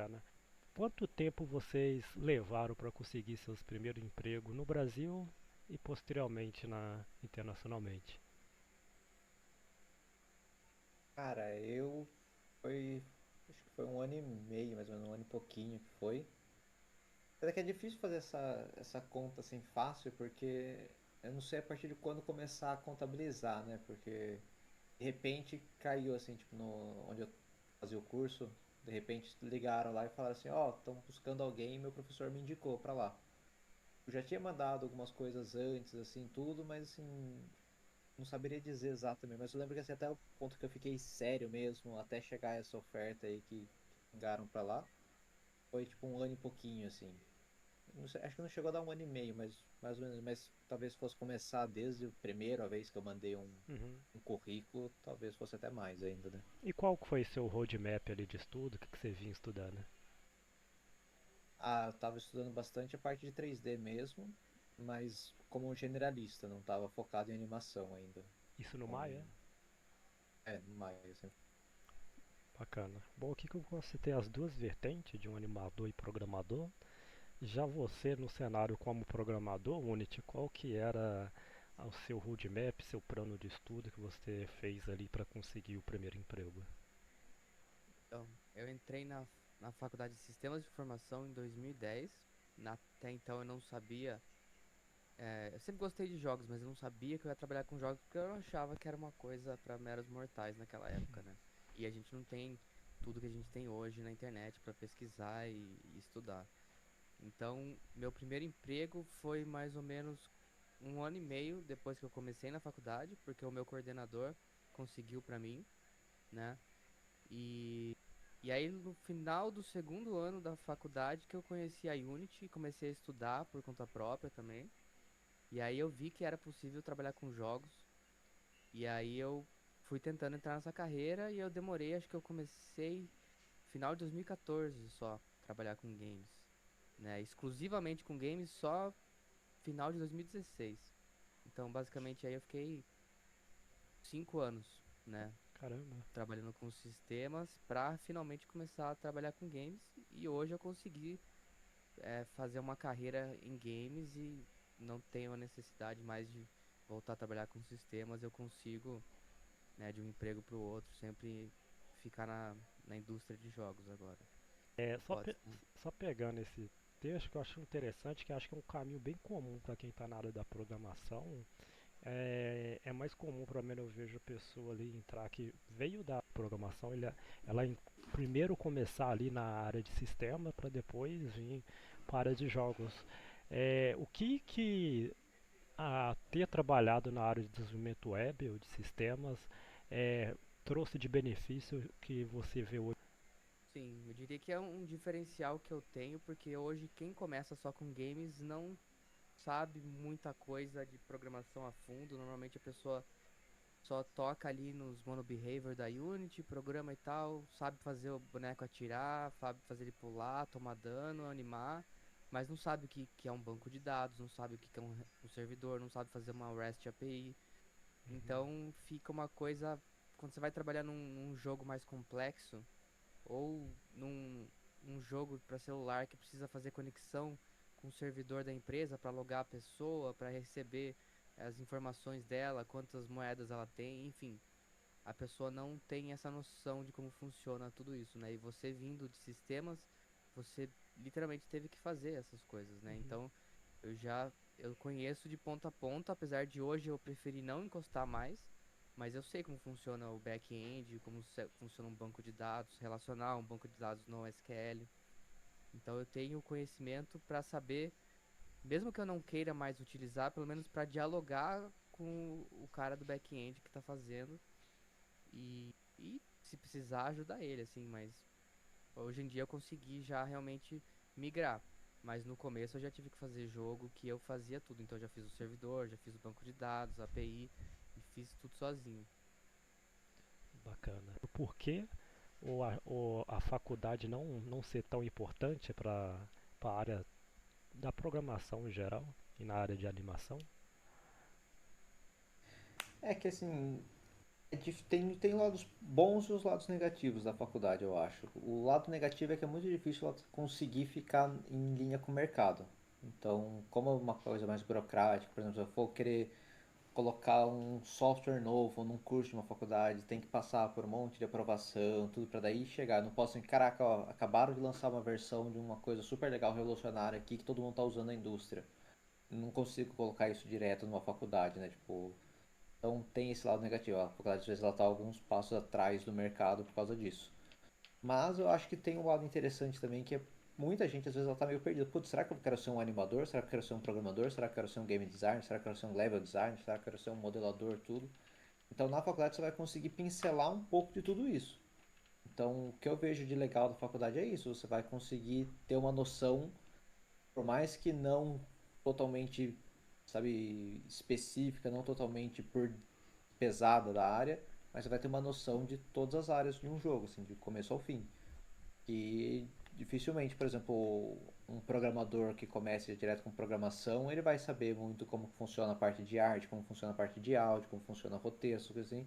bacana. Quanto tempo vocês levaram para conseguir seus primeiros empregos no Brasil e posteriormente internacionalmente? Cara, eu foi. Acho que foi um ano e meio, mais ou menos, um ano e pouquinho que foi. Até que é difícil fazer essa conta assim fácil, porque eu não sei a partir de quando começar a contabilizar, né? Porque de repente caiu assim, tipo, onde eu fazia o curso, de repente ligaram lá e falaram assim, ó, estão buscando alguém e meu professor me indicou pra lá. Eu já tinha mandado algumas coisas antes, assim, tudo, mas assim, não saberia dizer exatamente. Mas eu lembro que assim, até o ponto que eu fiquei sério mesmo, até chegar essa oferta aí que pingaram pra lá, foi tipo um ano e pouquinho, assim. Não sei, acho que não chegou a dar um ano e meio, mas mais ou menos, mas talvez fosse começar desde a primeira vez que eu mandei Uhum. um currículo, talvez fosse até mais ainda, né? E qual que foi seu roadmap ali de estudo? O que você vinha estudando? Ah, eu tava estudando bastante a parte de 3D mesmo, mas como generalista, não tava focado em animação ainda. Isso no Então, Maia? no mais, assim. Bacana. Bom, aqui que você tem as duas vertentes de um animador e programador. Já você no cenário como programador, Unity, qual que era o seu roadmap, seu plano de estudo que você fez ali para conseguir o primeiro emprego? Então, eu entrei na Faculdade de Sistemas de Informação em 2010. Até então eu não sabia. Eu sempre gostei de jogos, mas eu não sabia que eu ia trabalhar com jogos porque eu achava que era uma coisa para meros mortais naquela época, né? E a gente não tem tudo que a gente tem hoje na internet para pesquisar e estudar. Então, meu primeiro emprego foi mais ou menos um ano e meio depois que eu comecei na faculdade, porque o meu coordenador conseguiu para mim, né? E, e aí, no final do segundo ano da faculdade, que eu conheci a Unity e comecei a estudar por conta própria também. E aí eu vi que era possível trabalhar com jogos. E aí eu fui tentando entrar nessa carreira e eu demorei, acho que eu comecei final de 2014 só trabalhar com games, né? Exclusivamente com games só final de 2016. Então, basicamente aí eu fiquei 5 anos, né? Caramba. Trabalhando com sistemas para finalmente começar a trabalhar com games. E hoje eu consegui fazer uma carreira em games e não tenho a necessidade mais de voltar a trabalhar com sistemas. Eu consigo, né, de um emprego para o outro, sempre ficar na indústria de jogos agora. É, Não pode, né? só pegando esse texto que eu acho interessante, que eu acho que é um caminho bem comum para quem está na área da programação. É mais comum, para mim, eu vejo a pessoa ali entrar que veio da programação, primeiro começar ali na área de sistema para depois vir para a área de jogos. O que ter trabalhado na área de desenvolvimento web ou de sistemas é, trouxe de benefício que você vê hoje? Sim, eu diria que é um diferencial que eu tenho, porque hoje quem começa só com games não sabe muita coisa de programação a fundo. Normalmente a pessoa só toca ali nos monobehavior da Unity, programa e tal, sabe fazer o boneco atirar, sabe fazer ele pular, tomar dano, animar, mas não sabe que é um banco de dados, não sabe o que é um servidor, não sabe fazer uma REST API. Uhum, Então fica uma coisa, quando você vai trabalhar num jogo mais complexo, ou num jogo para celular que precisa fazer conexão com o servidor da empresa para logar a pessoa, para receber as informações dela, quantas moedas ela tem, enfim, a pessoa não tem essa noção de como funciona tudo isso, né? E você vindo de sistemas, você literalmente teve que fazer essas coisas, né? uhum. Então, eu conheço de ponta a ponta, apesar de hoje eu preferir não encostar mais, mas eu sei como funciona o back-end, como funciona um banco de dados, relacionar um banco de dados no SQL. Então, eu tenho conhecimento para saber, mesmo que eu não queira mais utilizar, pelo menos para dialogar com o cara do back-end que está fazendo e se precisar ajudar ele, assim, mas hoje em dia eu consegui já realmente migrar. Mas no começo eu já tive que fazer jogo que eu fazia tudo. Então eu já fiz o servidor, já fiz o banco de dados, a API e fiz tudo sozinho. Bacana. Por que a faculdade não ser tão importante para a área da programação em geral e na área de animação? É que assim, Tem lados bons e os lados negativos da faculdade, eu acho. O lado negativo é que é muito difícil ela conseguir ficar em linha com o mercado. Então, como é uma coisa mais burocrática, por exemplo, se eu for querer colocar um software novo num curso de uma faculdade, tem que passar por um monte de aprovação, tudo para daí chegar. Não posso, caraca, ó, acabaram de lançar uma versão de uma coisa super legal, revolucionária aqui que todo mundo está usando na indústria. Não consigo colocar isso direto numa faculdade, né? Tipo, então tem esse lado negativo. A faculdade às vezes ela está alguns passos atrás do mercado por causa disso. Mas eu acho que tem um lado interessante também que é muita gente às vezes ela tá meio perdida. Putz, será que eu quero ser um animador? Será que eu quero ser um programador? Será que eu quero ser um game designer? Será que eu quero ser um level designer? Será que eu quero ser um modelador? Tudo. Então na faculdade você vai conseguir pincelar um pouco de tudo isso. Então o que eu vejo de legal da faculdade é isso. Você vai conseguir ter uma noção, por mais que não totalmente, sabe, específica, não totalmente por pesada da área, mas você vai ter uma noção de todas as áreas de um jogo, assim, de começo ao fim. Que dificilmente, por exemplo, um programador que comece direto com programação, ele vai saber muito como funciona a parte de arte, como funciona a parte de áudio, como funciona o roteiro, essas coisas assim.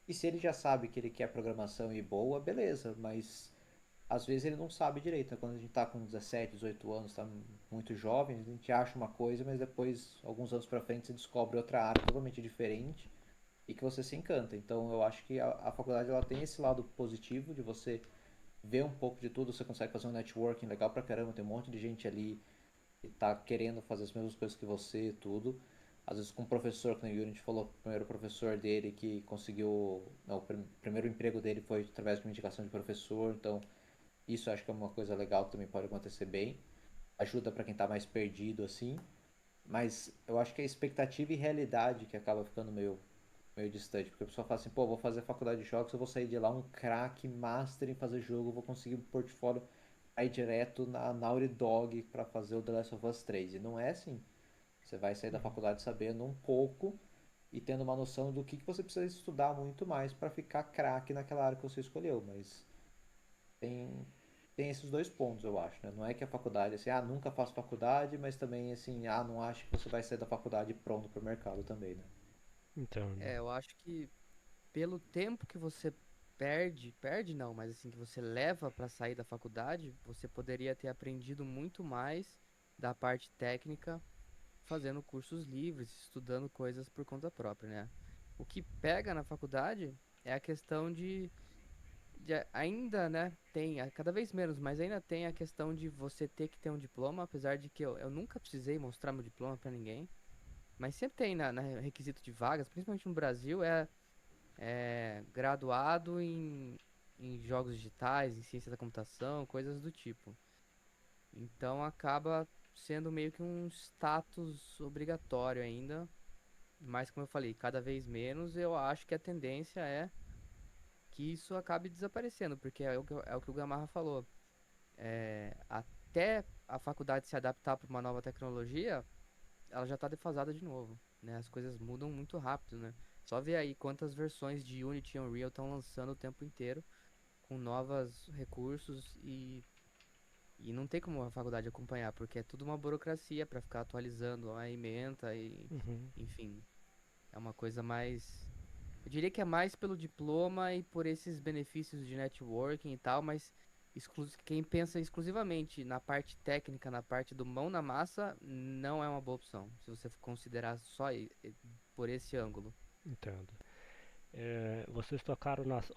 E se ele já sabe que ele quer programação e boa, beleza, mas às vezes ele não sabe direito, né? Quando a gente tá com 17, 18 anos, tá muito jovem, a gente acha uma coisa, mas depois, alguns anos pra frente, você descobre outra área totalmente diferente e que você se encanta. Então eu acho que a faculdade ela tem esse lado positivo de você ver um pouco de tudo, você consegue fazer um networking legal pra caramba, tem um monte de gente ali que tá querendo fazer as mesmas coisas que você, tudo. Às vezes com um professor, que o Yuri a gente falou, o primeiro professor dele que conseguiu, não, o primeiro emprego dele foi através de uma indicação de professor, então isso eu acho que é uma coisa legal que também pode acontecer bem. Ajuda pra quem tá mais perdido assim, mas eu acho que é expectativa e realidade que acaba ficando meio distante, porque a pessoa fala assim, pô, vou fazer faculdade de jogos, eu vou sair de lá um craque, master em fazer jogo, eu vou conseguir um portfólio aí direto na Naughty Dog para fazer o The Last of Us 3. E não é assim. Você vai sair da Uhum. faculdade sabendo um pouco e tendo uma noção do que você precisa estudar muito mais para ficar craque naquela área que você escolheu, mas tem tem esses dois pontos, eu acho, né? Não é que a faculdade, assim, ah, nunca faço faculdade, mas também, assim, ah, não acho que você vai sair da faculdade pronto para o mercado também, né? Entendo. Eu acho que pelo tempo que você perde não, mas assim, que você leva para sair da faculdade, você poderia ter aprendido muito mais da parte técnica fazendo cursos livres, estudando coisas por conta própria, né? O que pega na faculdade é a questão ainda, né, cada vez menos, mas ainda tem a questão de você ter que ter um diploma, apesar de que eu nunca precisei mostrar meu diploma para ninguém, mas sempre tem na requisito de vagas, principalmente no Brasil, graduado em jogos digitais, em ciência da computação, coisas do tipo. Então acaba sendo meio que um status obrigatório ainda, mas como eu falei, cada vez menos, eu acho que a tendência é que isso acabe desaparecendo, porque é o que o Gamarra falou. Até a faculdade se adaptar para uma nova tecnologia, ela já está defasada de novo, né? As coisas mudam muito rápido, né? Só ver aí quantas versões de Unity e Unreal estão lançando o tempo inteiro, com novos recursos e não tem como a faculdade acompanhar, porque é tudo uma burocracia para ficar atualizando a ementa e, Uhum. enfim, é uma coisa mais. Eu diria que é mais pelo diploma e por esses benefícios de networking e tal, mas quem pensa exclusivamente na parte técnica, na parte do mão na massa, não é uma boa opção, se você considerar só por esse ângulo. Entendo. Vocês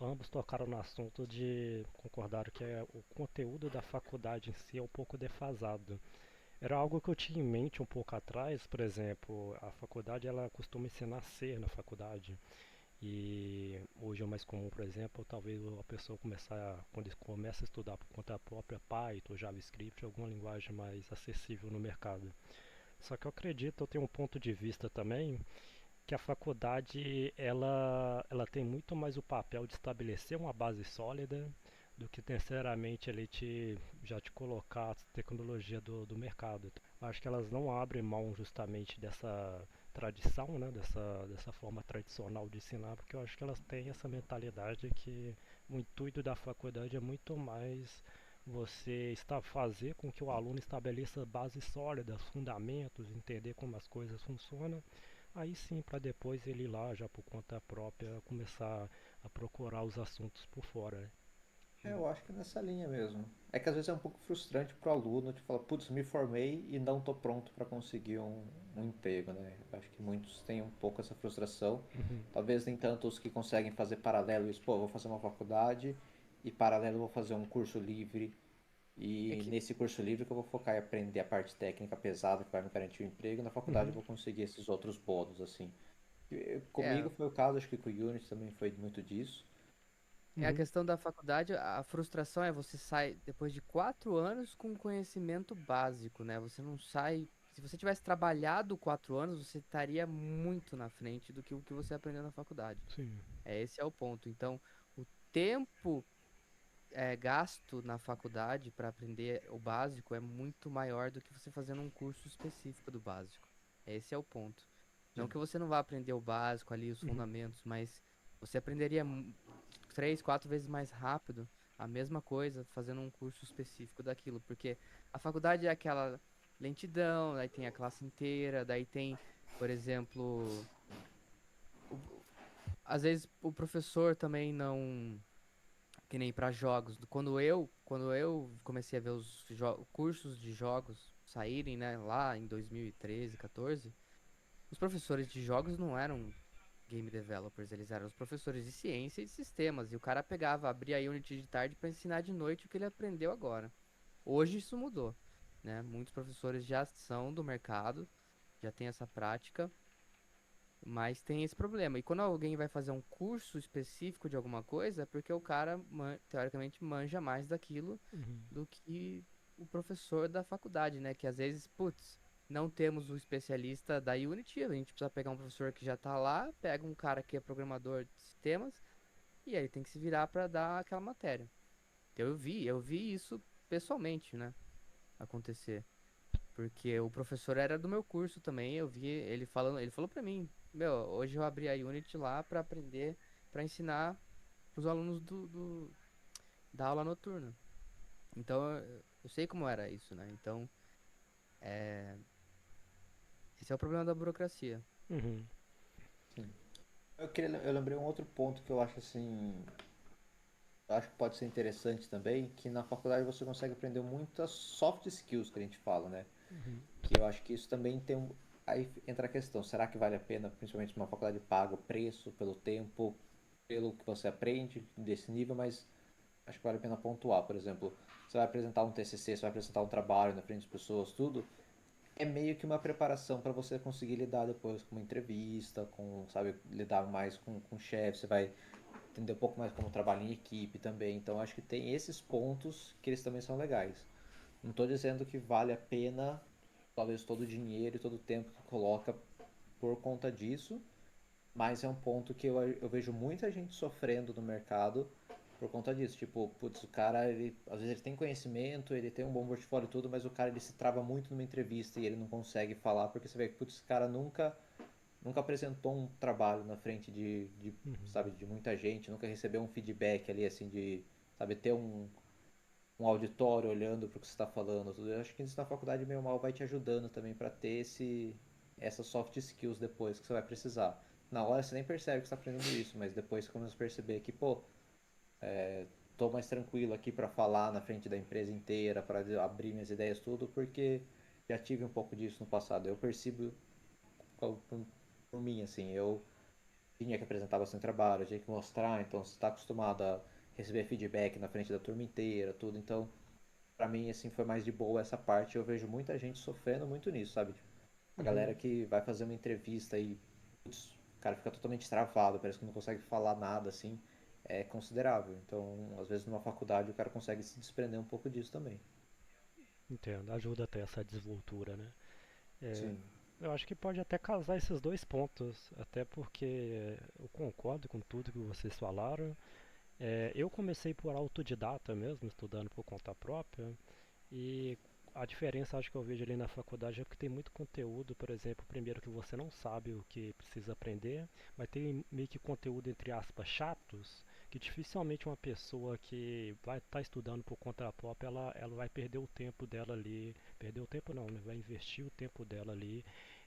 ambos tocaram no assunto de concordaram que o conteúdo da faculdade em si é um pouco defasado. Era algo que eu tinha em mente um pouco atrás, por exemplo, a faculdade ela costuma ensinar a ser na faculdade. E hoje é mais comum, por exemplo, talvez a pessoa quando começa a estudar por conta própria Python, JavaScript, alguma linguagem mais acessível no mercado. Só que eu acredito, eu tenho um ponto de vista também, que a faculdade ela tem muito mais o papel de estabelecer uma base sólida do que necessariamente já te colocar a tecnologia do mercado. Eu acho que elas não abrem mão justamente dessa tradição, né, dessa forma tradicional de ensinar, porque eu acho que elas têm essa mentalidade que o intuito da faculdade é muito mais fazer com que o aluno estabeleça bases sólidas, fundamentos, entender como as coisas funcionam, aí sim para depois ele ir lá já por conta própria começar a procurar os assuntos por fora, né? Eu acho que é nessa linha mesmo. É que às vezes é um pouco frustrante pro aluno, tipo, falar, putz, me formei e não tô pronto para conseguir um emprego, né? Eu acho que muitos têm um pouco essa frustração. Uhum. Talvez nem tanto os que conseguem fazer paralelo isso, pô, eu vou fazer uma faculdade e paralelo eu vou fazer um curso livre. É E que, nesse curso livre que eu vou focar em aprender a parte técnica pesada que vai me garantir o emprego, na faculdade eu Uhum. vou conseguir esses outros bônus, assim. é, Comigo foi o caso, acho que com o Unity também foi muito disso. É a Uhum. questão da faculdade, a frustração é você sai depois de 4 anos com conhecimento básico, né? Você não sai. Se você tivesse trabalhado 4 anos, você estaria muito na frente do que o que você aprendeu na faculdade. Sim. Esse é o ponto. Então, o tempo gasto na faculdade para aprender o básico é muito maior do que você fazendo um curso específico do básico. Esse é o ponto. Não Sim. que você não vá aprender o básico ali, os Uhum. fundamentos, mas você aprenderia 3, 4 vezes mais rápido a mesma coisa fazendo um curso específico daquilo, porque a faculdade é aquela lentidão, aí tem a classe inteira, daí tem, por exemplo, o- às vezes o professor também não, que nem para jogos. Quando eu comecei a ver os cursos de jogos saírem, né, lá em 2013, 14, os professores de jogos não eram game developers, eles eram os professores de ciência e de sistemas. E o cara pegava, abria a Unity de tarde para ensinar de noite o que ele aprendeu agora. Hoje isso mudou, né? Muitos professores já são do mercado, já tem essa prática, mas tem esse problema. E quando alguém vai fazer um curso específico de alguma coisa, é porque o cara, teoricamente, manja mais daquilo Uhum. do que o professor da faculdade, né? Que às vezes, putz, não temos o especialista da Unity, a gente precisa pegar um professor que já tá lá, pega um cara que é programador de sistemas, e aí tem que se virar para dar aquela matéria. Então eu vi isso pessoalmente, né, acontecer. Porque o professor era do meu curso também, eu vi ele falando, ele falou pra mim, meu, hoje eu abri a Unity lá pra aprender, pra ensinar pros alunos da aula noturna. Então eu sei como era isso, né? Então, é, esse é o problema da burocracia. Uhum. Sim. Eu lembrei um outro ponto que eu acho assim, eu acho que pode ser interessante também, que na faculdade você consegue aprender muitas soft skills que a gente fala, né? Uhum. Que eu acho que isso também tem um. Aí entra a questão, será que vale a pena, principalmente numa faculdade paga, o preço, pelo tempo, pelo que você aprende desse nível, mas acho que vale a pena pontuar, por exemplo, você vai apresentar um TCC, você vai apresentar um trabalho na frente das pessoas, tudo, é meio que uma preparação para você conseguir lidar depois com uma entrevista, com, sabe, lidar mais com o chefe, você vai entender um pouco mais como trabalha em equipe também. Então acho que tem esses pontos que eles também são legais. Não estou dizendo que vale a pena, talvez todo o dinheiro e todo o tempo que coloca por conta disso, mas é um ponto que eu vejo muita gente sofrendo no mercado por conta disso. Tipo, putz, o cara, ele, às vezes ele tem conhecimento, ele tem um bom portfólio e tudo, mas o cara ele se trava muito numa entrevista e ele não consegue falar, porque você vê que, putz, esse cara nunca apresentou um trabalho na frente Uhum. sabe, de muita gente, nunca recebeu um feedback ali, assim, de, sabe, ter um auditório olhando para o que você está falando. Tudo. Eu acho que isso na faculdade, meio mal, vai te ajudando também para ter essas soft skills depois que você vai precisar. Na hora você nem percebe que está aprendendo isso, mas depois você começa a perceber que, pô, tô mais tranquilo aqui para falar na frente da empresa inteira, para abrir minhas ideias, tudo, porque já tive um pouco disso no passado. Eu percebo por mim, assim, eu tinha que apresentar bastante trabalho, tinha que mostrar, então você está acostumado a receber feedback na frente da turma inteira, tudo, então pra mim assim foi mais de boa essa parte. Eu vejo muita gente sofrendo muito nisso, sabe? Tipo, a galera Uhum. que vai fazer uma entrevista e putz, o cara fica totalmente travado, parece que não consegue falar nada assim, é considerável. Então, às vezes numa faculdade o cara consegue se desprender um pouco disso também. Entendo, ajuda até essa desenvoltura, né? É, Sim. eu acho que pode até casar esses dois pontos, até porque eu concordo com tudo que vocês falaram. Eu comecei por autodidata mesmo, estudando por conta própria, e a diferença acho que eu vejo ali na faculdade é porque tem muito conteúdo, por exemplo, primeiro que você não sabe o que precisa aprender, mas tem meio que conteúdo entre aspas chatos, que dificilmente uma pessoa que vai estar estudando por conta própria, ela vai perder o tempo dela ali, perder o tempo não, né? Vai investir o tempo dela ali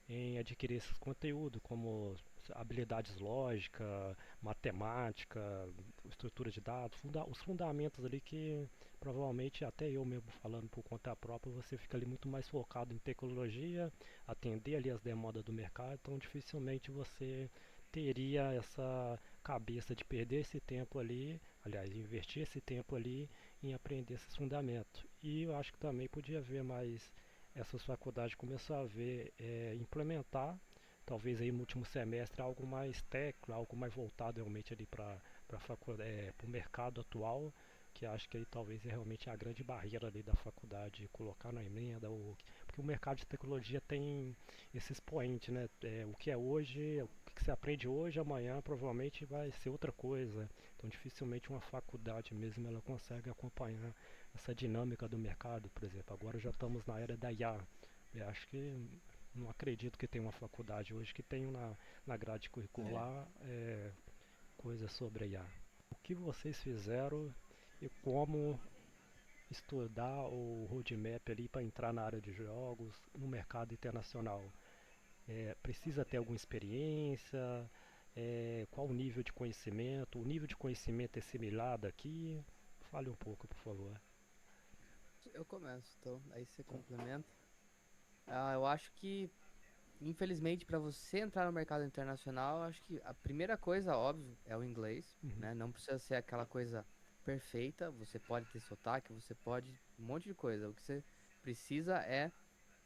em adquirir esses conteúdos, como habilidades lógica, matemática, estrutura de dados, os fundamentos ali que provavelmente até eu mesmo falando por conta própria, você fica ali muito mais focado em tecnologia, atender ali as demandas do mercado, então dificilmente você teria essa cabeça de perder esse tempo ali, aliás, investir esse tempo ali em aprender esses fundamentos. E eu acho que também podia haver mais essas faculdades começar a ver, implementar, talvez aí no último semestre, algo mais técnico, algo mais voltado realmente ali para o mercado atual, que acho que aí talvez é realmente a grande barreira ali da faculdade colocar na emenda, porque o mercado de tecnologia tem esses points, né? O que é hoje, o que você aprende hoje, amanhã provavelmente vai ser outra coisa. Então dificilmente uma faculdade mesmo ela consegue acompanhar essa dinâmica do mercado, por exemplo. Agora já estamos na era da IA. Eu acho que não acredito que tenha uma faculdade hoje que tenha na grade É, curricular coisas sobre a IA. O que vocês fizeram e como estudar o roadmap ali para entrar na área de jogos no mercado internacional? Precisa ter alguma experiência? Qual o nível de conhecimento? O nível de conhecimento é similar daqui? Fale um pouco, por favor. Eu começo, então, aí você então, complementa. Eu acho que, infelizmente, para você entrar no mercado internacional, eu acho que a primeira coisa, óbvio, é o inglês, Uhum. né? Não precisa ser aquela coisa perfeita, você pode ter sotaque, você pode um monte de coisa. O que você precisa é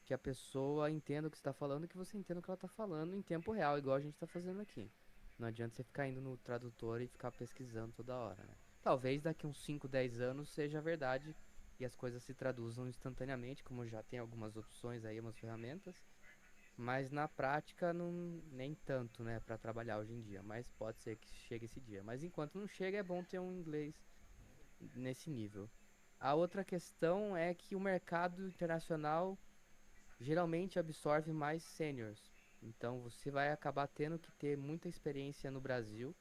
que a pessoa entenda o que você está falando e que você entenda o que ela está falando em tempo real, igual a gente está fazendo aqui. Não adianta você ficar indo no tradutor e ficar pesquisando toda hora, né? Talvez daqui uns 5, 10 anos seja verdade e as coisas se traduzam instantaneamente, como já tem algumas opções aí, umas ferramentas, mas na prática não nem tanto, né, para trabalhar hoje em dia, mas pode ser que chegue esse dia. Mas enquanto não chega, é bom ter um inglês nesse nível. A outra questão é que o mercado internacional geralmente absorve mais seniors. Então você vai acabar tendo que ter muita experiência no Brasil,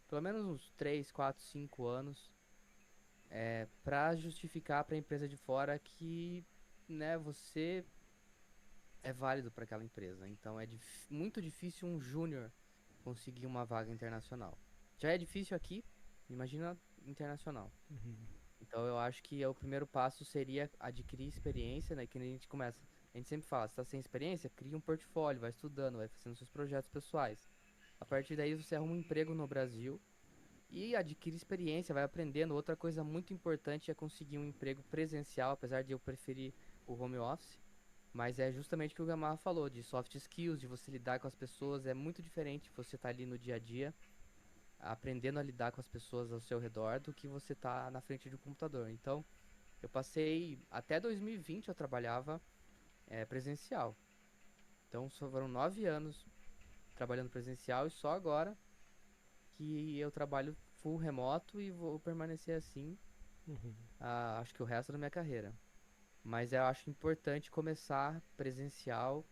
pelo menos uns 3, 4, 5 anos, para justificar para a empresa de fora que, né, você é válido para aquela empresa. Então é muito difícil um júnior conseguir uma vaga internacional. Já é difícil aqui, imagina internacional. Uhum. Então eu acho que o primeiro passo seria adquirir experiência, né? Que a gente começa. A gente sempre fala, se tá sem experiência, cria um portfólio, vai estudando, vai fazendo seus projetos pessoais. A partir daí você arruma um emprego no Brasil e adquire experiência, vai aprendendo. Outra coisa muito importante é conseguir um emprego presencial, apesar de eu preferir o home office. Mas é justamente o que o Gamarra falou, de soft skills, de você lidar com as pessoas. É muito diferente você estar ali no dia a dia aprendendo a lidar com as pessoas ao seu redor do que você tá na frente de um computador. Então, eu passei até 2020 eu trabalhava presencial. Então, foram 9 anos trabalhando presencial e só agora que eu trabalho full remoto e vou permanecer assim, Uhum. acho que o resto da minha carreira. Mas eu acho importante começar presencial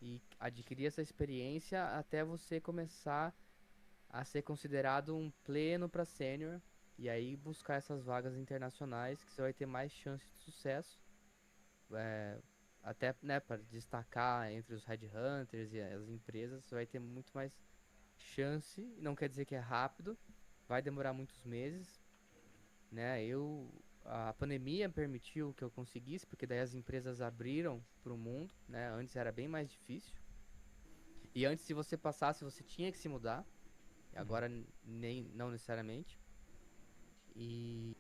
e adquirir essa experiência até você começar a ser considerado um pleno para sênior e aí buscar essas vagas internacionais que você vai ter mais chance de sucesso, é, até, né, para destacar entre os headhunters e as empresas, você vai ter muito mais chance, não quer dizer que é rápido, vai demorar muitos meses, né? A pandemia permitiu que eu conseguisse, porque daí as empresas abriram para o mundo, né? Antes era bem mais difícil. E antes, se você passasse, você tinha que se mudar. Uhum. Agora nem não necessariamente. E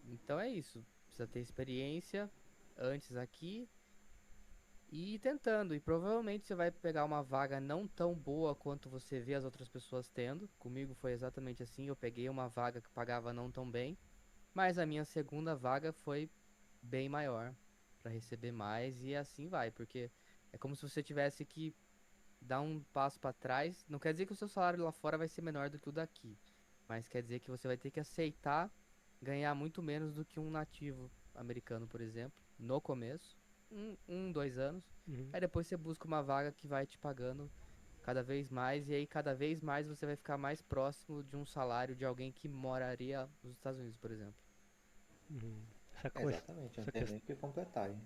então é isso. Precisa ter experiência antes aqui e ir tentando. E provavelmente você vai pegar uma vaga não tão boa quanto você vê as outras pessoas tendo. Comigo foi exatamente assim. Eu peguei uma vaga que pagava não tão bem, mas a minha segunda vaga foi bem maior para receber mais e assim vai, porque é como se você tivesse que dar um passo para trás. Não quer dizer que o seu salário lá fora vai ser menor do que o daqui, mas quer dizer que você vai ter que aceitar ganhar muito menos do que um nativo americano, por exemplo, no começo, 2 anos. Uhum. Aí depois você busca uma vaga que vai te pagando cada vez mais, e aí cada vez mais você vai ficar mais próximo de um salário de alguém que moraria nos Estados Unidos, por exemplo. Uhum. exatamente, eu não Essa tenho ques- nem o que completar, hein?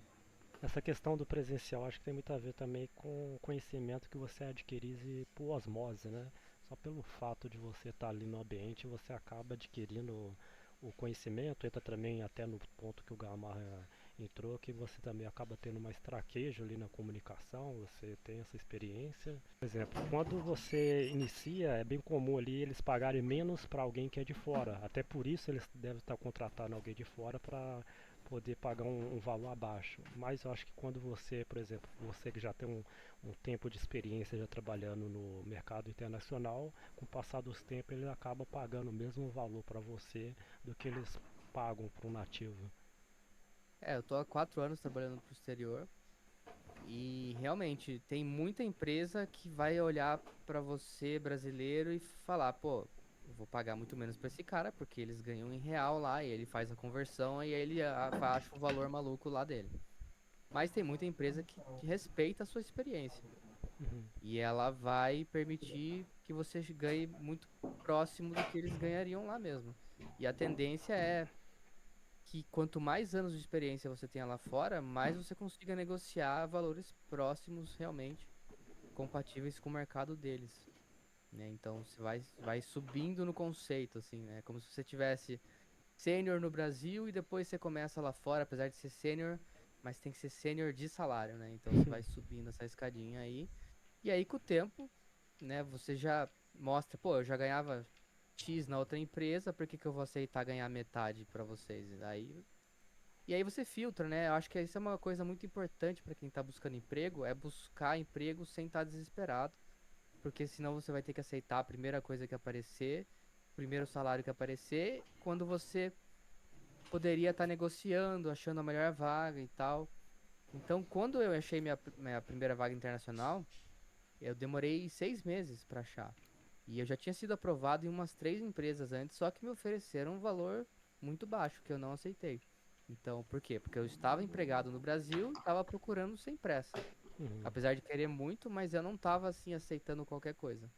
Essa questão do presencial acho que tem muito a ver também com o conhecimento que você adquire por osmose, né? Só pelo fato de você estar ali no ambiente, você acaba adquirindo o conhecimento, entra também até no ponto que o Gamarra entrou, que você também acaba tendo mais traquejo ali na comunicação, você tem essa experiência. Por exemplo, quando você inicia, é bem comum ali eles pagarem menos para alguém que é de fora. Até por isso eles devem estar contratando alguém de fora para poder pagar um valor abaixo. Mas eu acho que quando você, por exemplo, você que já tem um tempo de experiência já trabalhando no mercado internacional, com o passar dos tempos ele acaba pagando o mesmo valor para você do que eles pagam para um nativo. É, eu tô há 4 anos trabalhando pro exterior e realmente tem muita empresa que vai olhar pra você, brasileiro, e falar, pô, eu vou pagar muito menos pra esse cara porque eles ganham em real lá e ele faz a conversão e aí ele acha um valor maluco lá dele. Mas tem muita empresa que respeita a sua experiência Uhum. e ela vai permitir que você ganhe muito próximo do que eles ganhariam lá mesmo. E a tendência é que quanto mais anos de experiência você tenha lá fora, mais você consiga negociar valores próximos realmente compatíveis com o mercado deles, né? Então você vai subindo no conceito, assim, né? Como se você tivesse sênior no Brasil e depois você começa lá fora, apesar de ser sênior, mas tem que ser sênior de salário, né? Então você vai subindo essa escadinha aí. E aí com o tempo, né, você já mostra, pô, eu já ganhava X na outra empresa, por que que eu vou aceitar ganhar metade pra vocês? E aí você filtra, né? Eu acho que isso é uma coisa muito importante para quem tá buscando emprego, é buscar emprego sem estar desesperado, porque senão você vai ter que aceitar a primeira coisa que aparecer, o primeiro salário que aparecer, quando você poderia estar negociando, achando a melhor vaga e tal. Então, quando eu achei minha primeira vaga internacional, eu demorei 6 meses para achar. E eu já tinha sido aprovado em umas 3 empresas antes, só que me ofereceram um valor muito baixo, que eu não aceitei. Então, por quê? Porque eu estava empregado no Brasil e estava procurando sem pressa. Uhum. Apesar de querer muito, mas eu não estava assim aceitando qualquer coisa.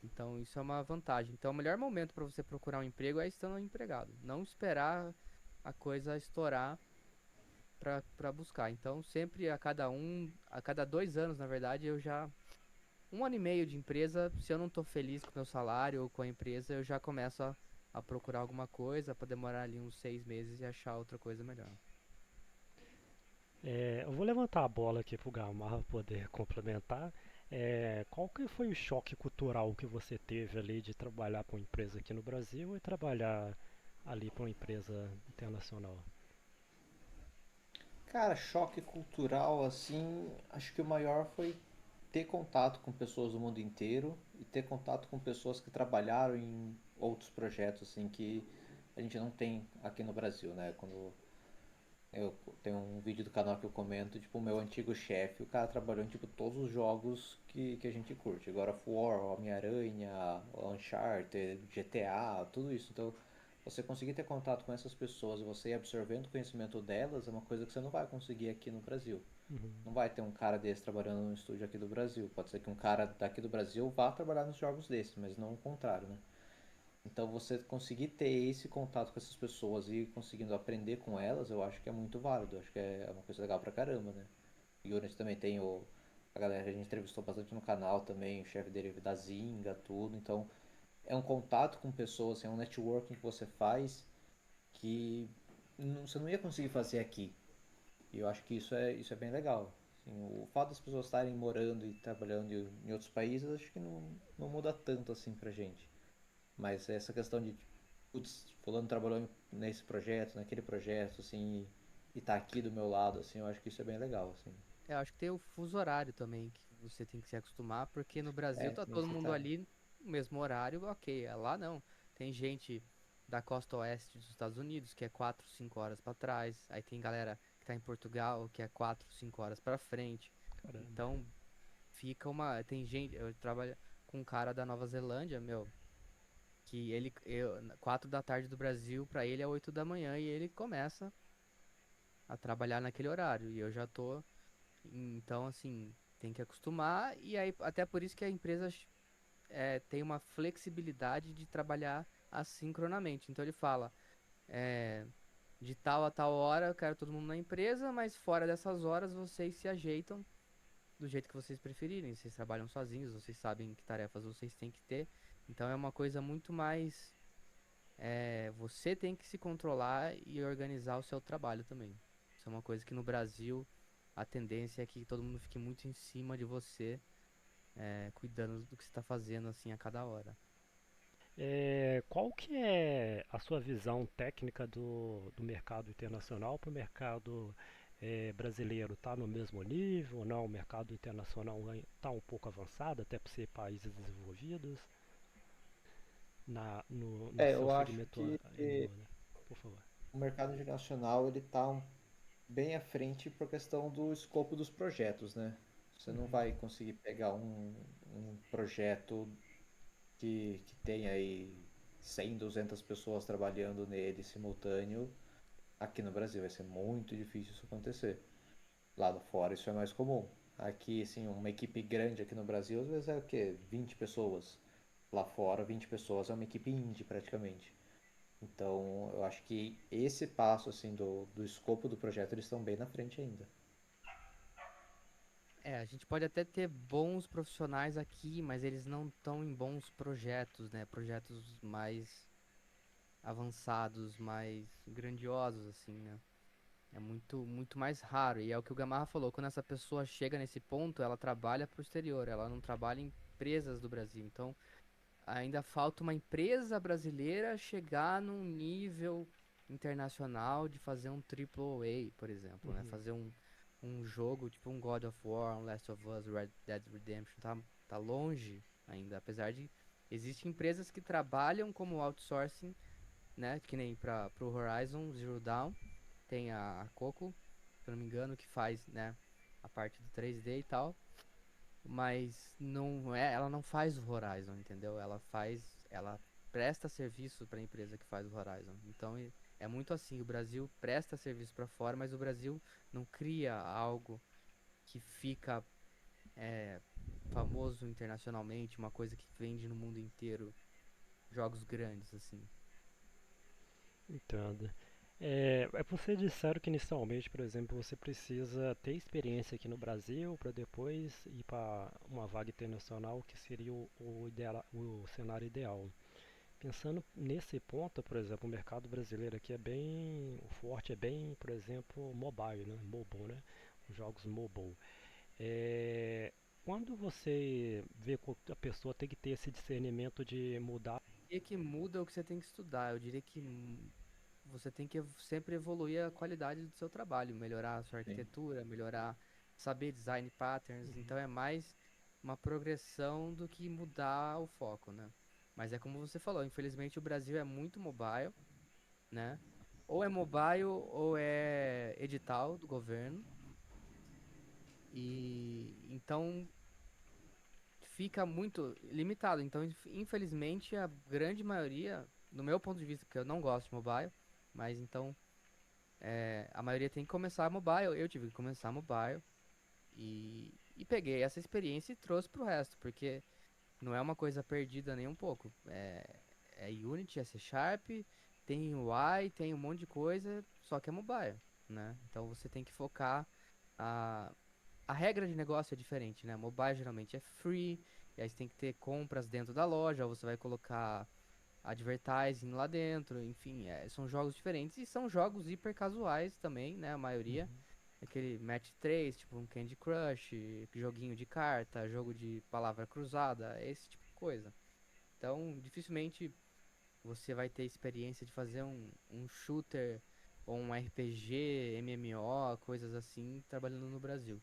Então, isso é uma vantagem. Então, o melhor momento para você procurar um emprego é estando empregado. Não esperar a coisa estourar para buscar. Então, sempre a cada 2 anos, na verdade, eu já 1 ano e meio de empresa, se eu não tô feliz com o meu salário ou com a empresa, eu já começo a procurar alguma coisa para demorar ali uns 6 meses e achar outra coisa melhor. Eu vou levantar a bola aqui pro Gamarra poder complementar. Qual que foi o choque cultural que você teve ali de trabalhar para uma empresa aqui no Brasil e trabalhar ali para uma empresa internacional? Cara, choque cultural, assim, acho que o maior foi ter contato com pessoas do mundo inteiro e ter contato com pessoas que trabalharam em outros projetos, assim, que a gente não tem aqui no Brasil, né? Quando eu tenho um vídeo do canal que eu comento, tipo, o meu antigo chefe, o cara trabalhou em, tipo, todos os jogos que a gente curte. God of War, Homem-Aranha, Uncharted, GTA, tudo isso. Então, você conseguir ter contato com essas pessoas e você ir absorvendo o conhecimento delas é uma coisa que você não vai conseguir aqui no Brasil. Uhum. Não vai ter um cara desse trabalhando no estúdio aqui do Brasil. Pode ser que um cara daqui do Brasil vá trabalhar nos jogos desses, mas não o contrário, né? Então você conseguir ter esse contato com essas pessoas e conseguindo aprender com elas, eu acho que é muito válido. Eu acho que é uma coisa legal pra caramba, né? E o Unity também tem a galera, a gente entrevistou bastante no canal também, o chefe dele da Zinga, tudo. Então é um contato com pessoas, é um networking que você faz que você não ia conseguir fazer aqui. E eu acho que isso é bem legal. Assim, o fato das pessoas estarem morando e trabalhando em outros países, acho que não muda tanto assim pra gente. Mas essa questão de, putz, fulano trabalhou nesse projeto, naquele projeto, assim, e tá aqui do meu lado, assim, eu acho que isso é bem legal, assim. Eu acho que tem o fuso horário também, que você tem que se acostumar, porque no Brasil É, tá nem todo você mundo tá. ali no mesmo horário, ok. Lá não. Tem gente da costa oeste dos Estados Unidos, que é 4, 5 horas pra trás. Aí tem galera que tá em Portugal, que é 4, 5 horas pra frente. Caramba. Então fica uma. Tem gente. Eu trabalho com um cara da Nova Zelândia, meu, que 4 da tarde do Brasil, pra ele é 8 da manhã e ele começa a trabalhar naquele horário. E eu já tô. Então, assim, tem que acostumar. E aí, até por isso que a empresa tem uma flexibilidade de trabalhar assincronamente. Então ele fala. é, de tal a tal hora eu quero todo mundo na empresa, mas fora dessas horas vocês se ajeitam do jeito que vocês preferirem. Vocês trabalham sozinhos, vocês sabem que tarefas vocês têm que ter. Então é uma coisa muito mais. Você tem que se controlar e organizar o seu trabalho também. Isso é uma coisa que no Brasil a tendência é que todo mundo fique muito em cima de você, cuidando do que você está fazendo assim a cada hora. Qual que é a sua visão técnica do mercado internacional para o mercado brasileiro? Está no mesmo nível ou não? O mercado internacional está um pouco avançado, até por ser países desenvolvidos, no seu Eu acho segmento que anterior, né? Por favor. o mercado internacional ele está bem à frente por questão do escopo dos projetos, né? Você não Uhum. vai conseguir pegar um projeto que tem aí 100, 200 pessoas trabalhando nele simultâneo aqui no Brasil. Vai ser muito difícil isso acontecer. Lá fora isso é mais comum. Aqui, assim, uma equipe grande aqui no Brasil, às vezes é o quê? 20 pessoas. Lá fora, 20 pessoas é uma equipe indie praticamente. Então, eu acho que esse passo, assim, do escopo do projeto, eles estão bem na frente ainda. A gente pode até ter bons profissionais aqui, mas eles não estão em bons projetos, né? Projetos mais avançados, mais grandiosos, assim, né? É muito, muito mais raro. E é o que o Gamarra falou, quando essa pessoa chega nesse ponto, ela trabalha para o exterior, ela não trabalha em empresas do Brasil. Então, ainda falta uma empresa brasileira chegar num nível internacional de fazer um AAA, por exemplo, né? Uhum. Fazer um jogo tipo um God of War, um Last of Us, Red Dead Redemption, tá longe ainda, apesar de existem empresas que trabalham como outsourcing, né? Que nem para pro Horizon Zero Dawn, tem a Coco, se eu não me engano, que faz, né, a parte do 3D e tal. Mas ela não faz o Horizon, entendeu? Ela presta serviço para a empresa que faz o Horizon. Então é muito assim, o Brasil presta serviço para fora, mas o Brasil não cria algo que fica é, famoso internacionalmente, uma coisa que vende no mundo inteiro, jogos grandes assim. Entendo. Você disseram que inicialmente, por exemplo, você precisa ter experiência aqui no Brasil para depois ir para uma vaga internacional, que seria o cenário ideal. Pensando nesse ponto, por exemplo, o mercado brasileiro aqui o forte é bem, por exemplo, mobile, né? Mobile, né? Os jogos mobile. É, Quando você vê que a pessoa tem que ter esse discernimento de mudar. E que muda o que você tem que estudar. Eu diria que você tem que sempre evoluir a qualidade do seu trabalho, melhorar a sua Sim. arquitetura, melhorar, saber design patterns. Uhum. Então é mais uma progressão do que mudar o foco, né? Mas é como você falou, infelizmente o Brasil é muito mobile, né? Ou é mobile ou é edital do governo. E então fica muito limitado. Então, infelizmente, a grande maioria, no meu ponto de vista, porque eu não gosto de mobile, mas então a maioria tem que começar mobile. Eu tive que começar mobile e peguei essa experiência e trouxe pro resto, porque não é uma coisa perdida nem um pouco. É Unity, é C Sharp, tem UI, tem um monte de coisa, só que é mobile, né? Então você tem que focar. A regra de negócio é diferente, né? Mobile geralmente é free, e aí você tem que ter compras dentro da loja, ou você vai colocar advertising lá dentro, enfim, são jogos diferentes e são jogos hiper casuais também, né? A maioria. Uhum. Aquele match 3 tipo um Candy Crush, joguinho de carta, jogo de palavra cruzada, esse tipo de coisa. Então, dificilmente você vai ter experiência de fazer um shooter ou um RPG, MMO, coisas assim, trabalhando no Brasil.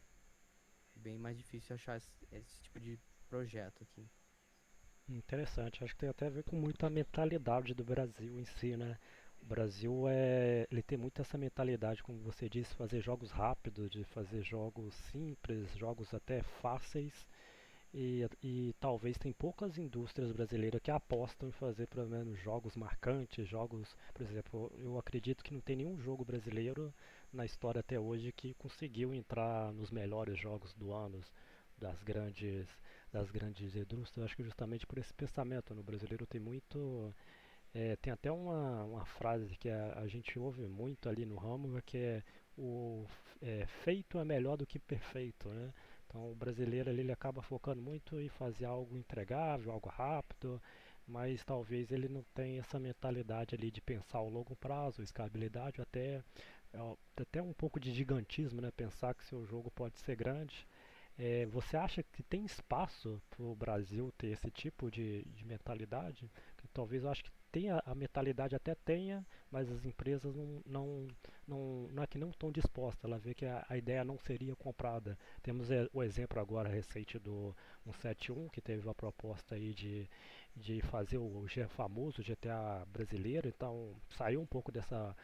Bem mais difícil achar esse tipo de projeto aqui. Interessante, acho que tem até a ver com muita mentalidade do Brasil em si, né? O Brasil ele tem muito essa mentalidade, como você disse, fazer jogos rápidos, de fazer jogos simples, jogos até fáceis, e talvez tem poucas indústrias brasileiras que apostam em fazer pelo menos jogos marcantes, jogos, por exemplo, eu acredito que não tem nenhum jogo brasileiro na história até hoje que conseguiu entrar nos melhores jogos do ano, das grandes das grandes indústrias. Eu acho que justamente por esse pensamento, no brasileiro tem muito Tem até uma frase que a gente ouve muito ali no ramo, que é o feito é melhor do que perfeito, né? Então o brasileiro ali, ele acaba focando muito em fazer algo entregável, algo rápido, mas talvez ele não tenha essa mentalidade ali de pensar ao longo prazo, escalabilidade, até um pouco de gigantismo, né? Pensar que seu jogo pode ser grande. Você acha que tem espaço para o Brasil ter esse tipo de mentalidade? Que talvez eu acho que tenha, a mentalidade até tenha, mas as empresas não é que não estão dispostas. Ela vê que a ideia não seria comprada. Temos o exemplo agora recente do 171, que teve a proposta aí de fazer o famoso GTA brasileiro. Então saiu um pouco dessa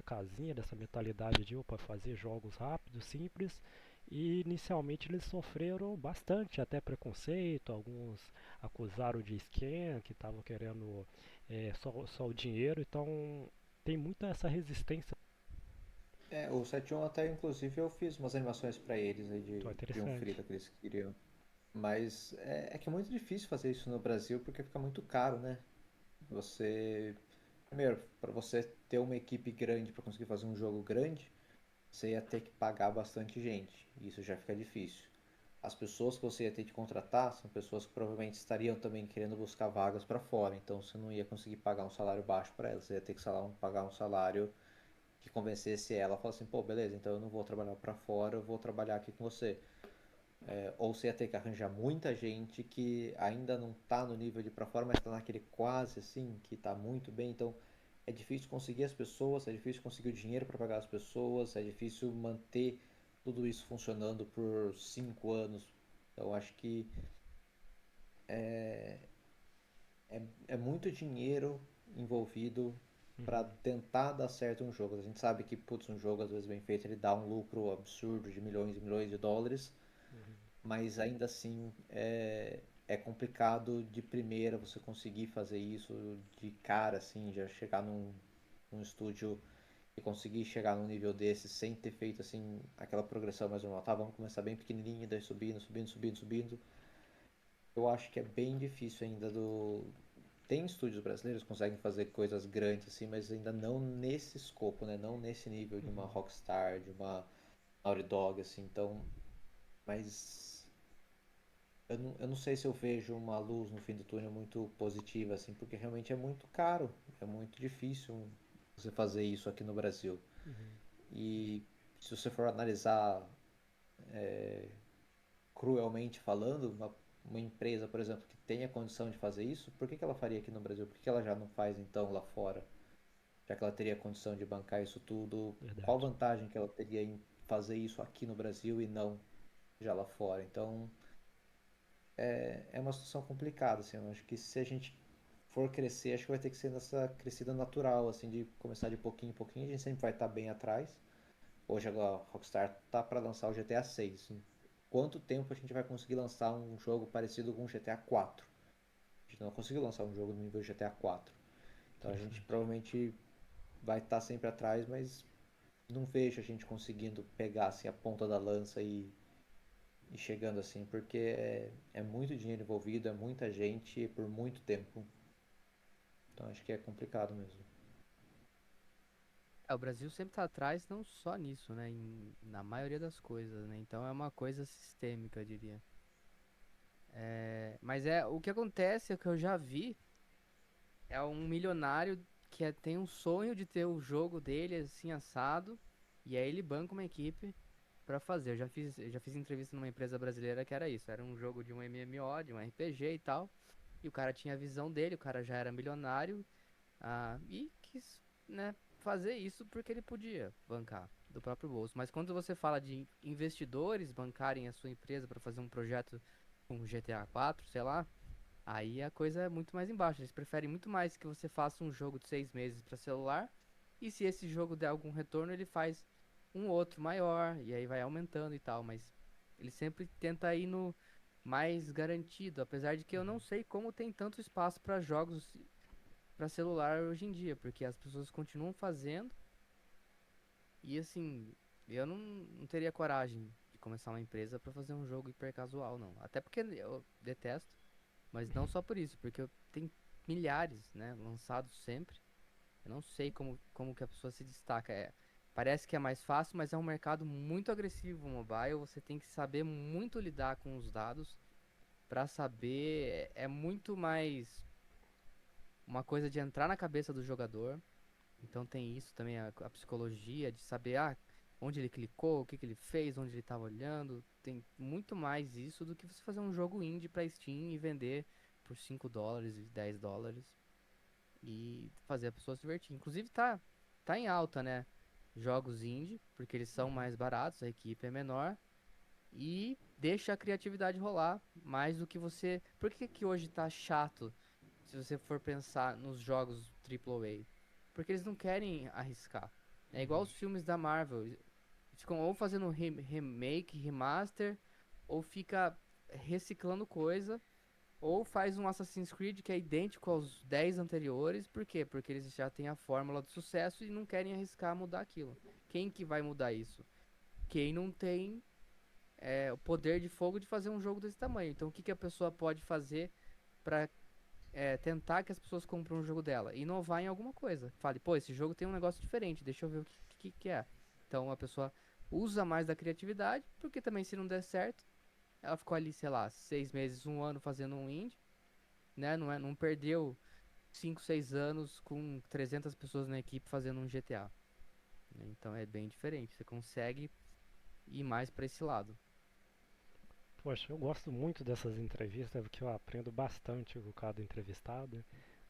casinha, dessa mentalidade de opa, fazer jogos rápidos, simples. E inicialmente eles sofreram bastante, até preconceito, alguns acusaram de scam, que estavam querendo só o dinheiro, então tem muita essa resistência. O 7.1 até inclusive eu fiz umas animações pra eles aí Então é de um interessante. freela que eles queriam. Mas é que é muito difícil fazer isso no Brasil porque fica muito caro, né? Você. Primeiro, para você ter uma equipe grande para conseguir fazer um jogo grande, você ia ter que pagar bastante gente. E isso já fica difícil. As pessoas que você ia ter que contratar são pessoas que provavelmente estariam também querendo buscar vagas para fora. Então você não ia conseguir pagar um salário baixo para elas. Você ia ter que pagar um salário que convencesse ela a falar assim: pô, beleza, então eu não vou trabalhar para fora, eu vou trabalhar aqui com você. Ou você ia ter que arranjar muita gente que ainda não está no nível de ir para fora, mas está naquele quase assim, que está muito bem. Então é difícil conseguir as pessoas, é difícil conseguir o dinheiro para pagar as pessoas, é difícil manter tudo isso funcionando por 5 anos. Então acho que é muito dinheiro envolvido para Uhum, tentar dar certo um jogo. A gente sabe que, putz, um jogo às vezes bem feito ele dá um lucro absurdo de milhões e milhões de dólares, uhum, mas ainda assim é complicado de primeira você conseguir fazer isso de cara, assim, já chegar num estúdio e conseguir chegar num nível desse sem ter feito assim aquela progressão mais normal. Tá, vamos começar bem pequenininho, daí subindo, subindo, subindo, subindo. Eu acho que é bem difícil ainda do. Tem estúdios brasileiros que conseguem fazer coisas grandes assim, mas ainda não nesse escopo, né? Não nesse nível de uma uhum, Rockstar, de uma Naughty Dog, assim. Então, mas eu não sei se eu vejo uma luz no fim do túnel muito positiva, assim, porque realmente é muito caro, é muito difícil você fazer isso aqui no Brasil. uhum, E se você for analisar cruelmente falando, uma empresa, por exemplo, que tenha condição de fazer isso, por que que ela faria aqui no Brasil? Por que que ela já não faz então lá fora? Já que ela teria condição de bancar isso tudo, qual verdade. vantagem que ela teria em fazer isso aqui no Brasil e não já lá fora? Então, é uma situação complicada, assim, eu acho que se a gente for crescer, acho que vai ter que ser nessa crescida natural, assim, de começar de pouquinho em pouquinho, a gente sempre vai estar bem atrás. Hoje agora a Rockstar tá para lançar o GTA 6. Em quanto tempo a gente vai conseguir lançar um jogo parecido com o GTA 4? A gente não conseguiu lançar um jogo no nível GTA 4. Então a gente Interessante. provavelmente vai estar sempre atrás, mas não vejo a gente conseguindo pegar assim a ponta da lança e chegando assim, porque é muito dinheiro envolvido, é muita gente por muito tempo. Então acho que é complicado mesmo. O Brasil sempre tá atrás, não só nisso, né? Na maioria das coisas, né? Então é uma coisa sistêmica, eu diria. Mas o que acontece, é que eu já vi, é um milionário que tem um sonho de ter o jogo dele assim assado, e aí ele banca uma equipe pra fazer. Eu já fiz entrevista numa empresa brasileira que era isso, era um jogo de um MMO, de um RPG e tal. E o cara tinha a visão dele, o cara já era milionário, e quis, né, fazer isso porque ele podia bancar do próprio bolso. Mas quando você fala de investidores bancarem a sua empresa para fazer um projeto com GTA 4, sei lá, aí a coisa é muito mais embaixo. Eles preferem muito mais que você faça um jogo de 6 meses para celular, e se esse jogo der algum retorno, ele faz um outro maior, e aí vai aumentando e tal. Mas ele sempre tenta ir no mais garantido, apesar de que eu não Uhum. sei como tem tanto espaço para jogos para celular hoje em dia, porque as pessoas continuam fazendo, e assim, eu não teria coragem de começar uma empresa para fazer um jogo hiper casual, não. Até porque eu detesto, mas não só por isso, porque tem milhares, né, lançados sempre. Eu não sei como que a pessoa se destaca. Parece que é mais fácil, mas é um mercado muito agressivo o mobile. Você tem que saber muito lidar com os dados para saber. É muito mais uma coisa de entrar na cabeça do jogador. Então tem isso também, a psicologia de saber onde ele clicou, o que que ele fez, onde ele estava olhando. Tem muito mais isso do que você fazer um jogo indie para Steam e vender por $5 e $10 e fazer a pessoa se divertir. Inclusive tá em alta, né? Jogos indie, porque eles são mais baratos, a equipe é menor e deixa a criatividade rolar mais do que você. Por que que hoje tá chato se você for pensar nos jogos AAA? Porque eles não querem arriscar. É igual os filmes da Marvel, ficam ou fazendo remake, remaster, ou fica reciclando coisa ou faz um Assassin's Creed que é idêntico aos 10 anteriores, por quê? Porque eles já têm a fórmula do sucesso e não querem arriscar mudar aquilo. Quem que vai mudar isso? Quem não tem o poder de fogo de fazer um jogo desse tamanho. Então o que que a pessoa pode fazer para tentar que as pessoas comprem um jogo dela? Inovar em alguma coisa. Fale, pô, esse jogo tem um negócio diferente, deixa eu ver o que é. Então a pessoa usa mais da criatividade, porque também se não der certo, ela ficou ali, sei lá, 6 meses, um ano fazendo um indie, né? Não perdeu 5 6 anos com 300 pessoas na equipe fazendo um GTA, né? Então é bem diferente. Você consegue ir mais para esse lado. Poxa, eu gosto muito dessas entrevistas porque eu aprendo bastante com cada entrevistado.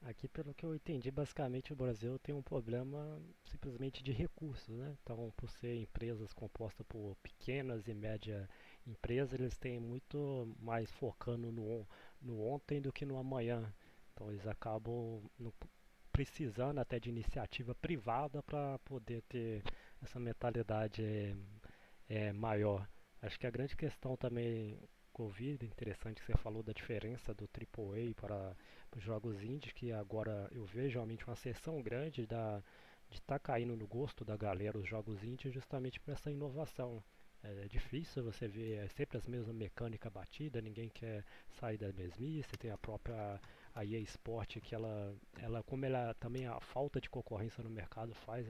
Aqui, pelo que eu entendi, basicamente o Brasil tem um problema simplesmente de recursos, né? Então, por ser empresas compostas por pequenas e médias empresas, eles têm muito mais focando no ontem do que no amanhã. Então, eles acabam precisando até de iniciativa privada para poder ter essa mentalidade maior. Acho que a grande questão também que eu vi, interessante que você falou da diferença do AAA para os jogos indie, que agora eu vejo realmente uma seção grande de estar caindo no gosto da galera os jogos indie justamente por essa inovação. É difícil você ver sempre as mesmas mecânicas batidas, ninguém quer sair da mesmice, tem a própria a EA Sport que como ela também a falta de concorrência no mercado faz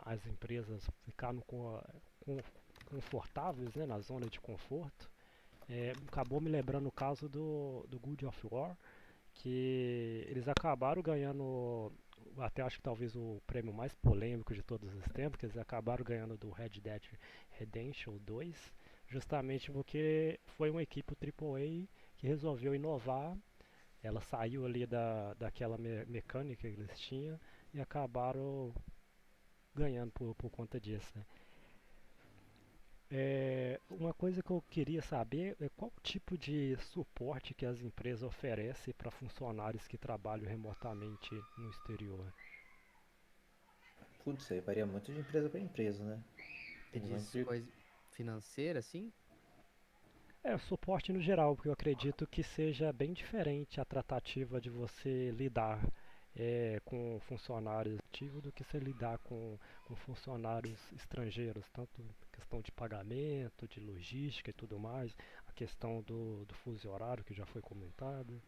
as empresas ficarem confortáveis, né, na zona de conforto. Acabou me lembrando o caso do God of War, que eles acabaram ganhando, até acho que talvez o prêmio mais polêmico de todos os tempos, que eles acabaram ganhando do Red Dead Redemption 2, justamente porque foi uma equipe AAA que resolveu inovar. Ela saiu ali daquela mecânica que eles tinham e acabaram ganhando por conta disso, né? Uma coisa que eu queria saber é qual tipo de suporte que as empresas oferecem para funcionários que trabalham remotamente no exterior. Putz, aí varia muito de empresa para empresa, né? Você Tem muito diz de... coisa financeira, assim? Suporte no geral, porque eu acredito que seja bem diferente a tratativa de você lidar com funcionários ativos do que você lidar com funcionários estrangeiros, tanto questão de pagamento, de logística e tudo mais, a questão do fuso horário que já foi comentado.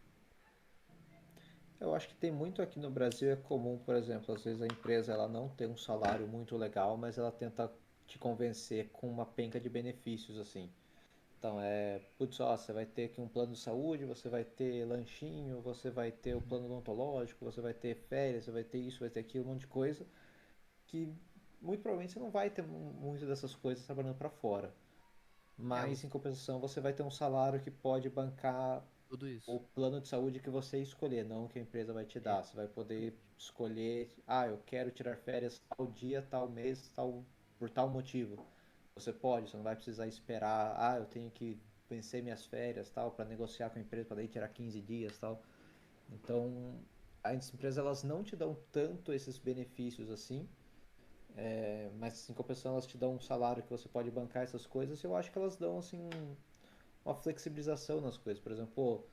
Eu acho que tem muito aqui no Brasil, é comum, por exemplo, às vezes a empresa ela não tem um salário muito legal, mas ela tenta te convencer com uma penca de benefícios, assim. Então putz, ó, você vai ter aqui um plano de saúde, você vai ter lanchinho, você vai ter o plano odontológico, você vai ter férias, você vai ter isso, vai ter aquilo, um monte de coisa, que muito provavelmente você não vai ter muito dessas coisas trabalhando para fora. É, Mas em compensação você vai ter um salário que pode bancar tudo o isso. plano de saúde que você escolher, não o que a empresa vai te dar. Você vai poder escolher, eu quero tirar férias tal dia, tal mês, por tal motivo. Você pode, você não vai precisar esperar, eu tenho que vencer minhas férias, tal, para negociar com a empresa para daí tirar 15 dias, tal. Então, as empresas elas não te dão tanto esses benefícios assim, mas em compensação elas te dão um salário que você pode bancar essas coisas. E eu acho que elas dão assim uma flexibilização nas coisas. Por exemplo, pô,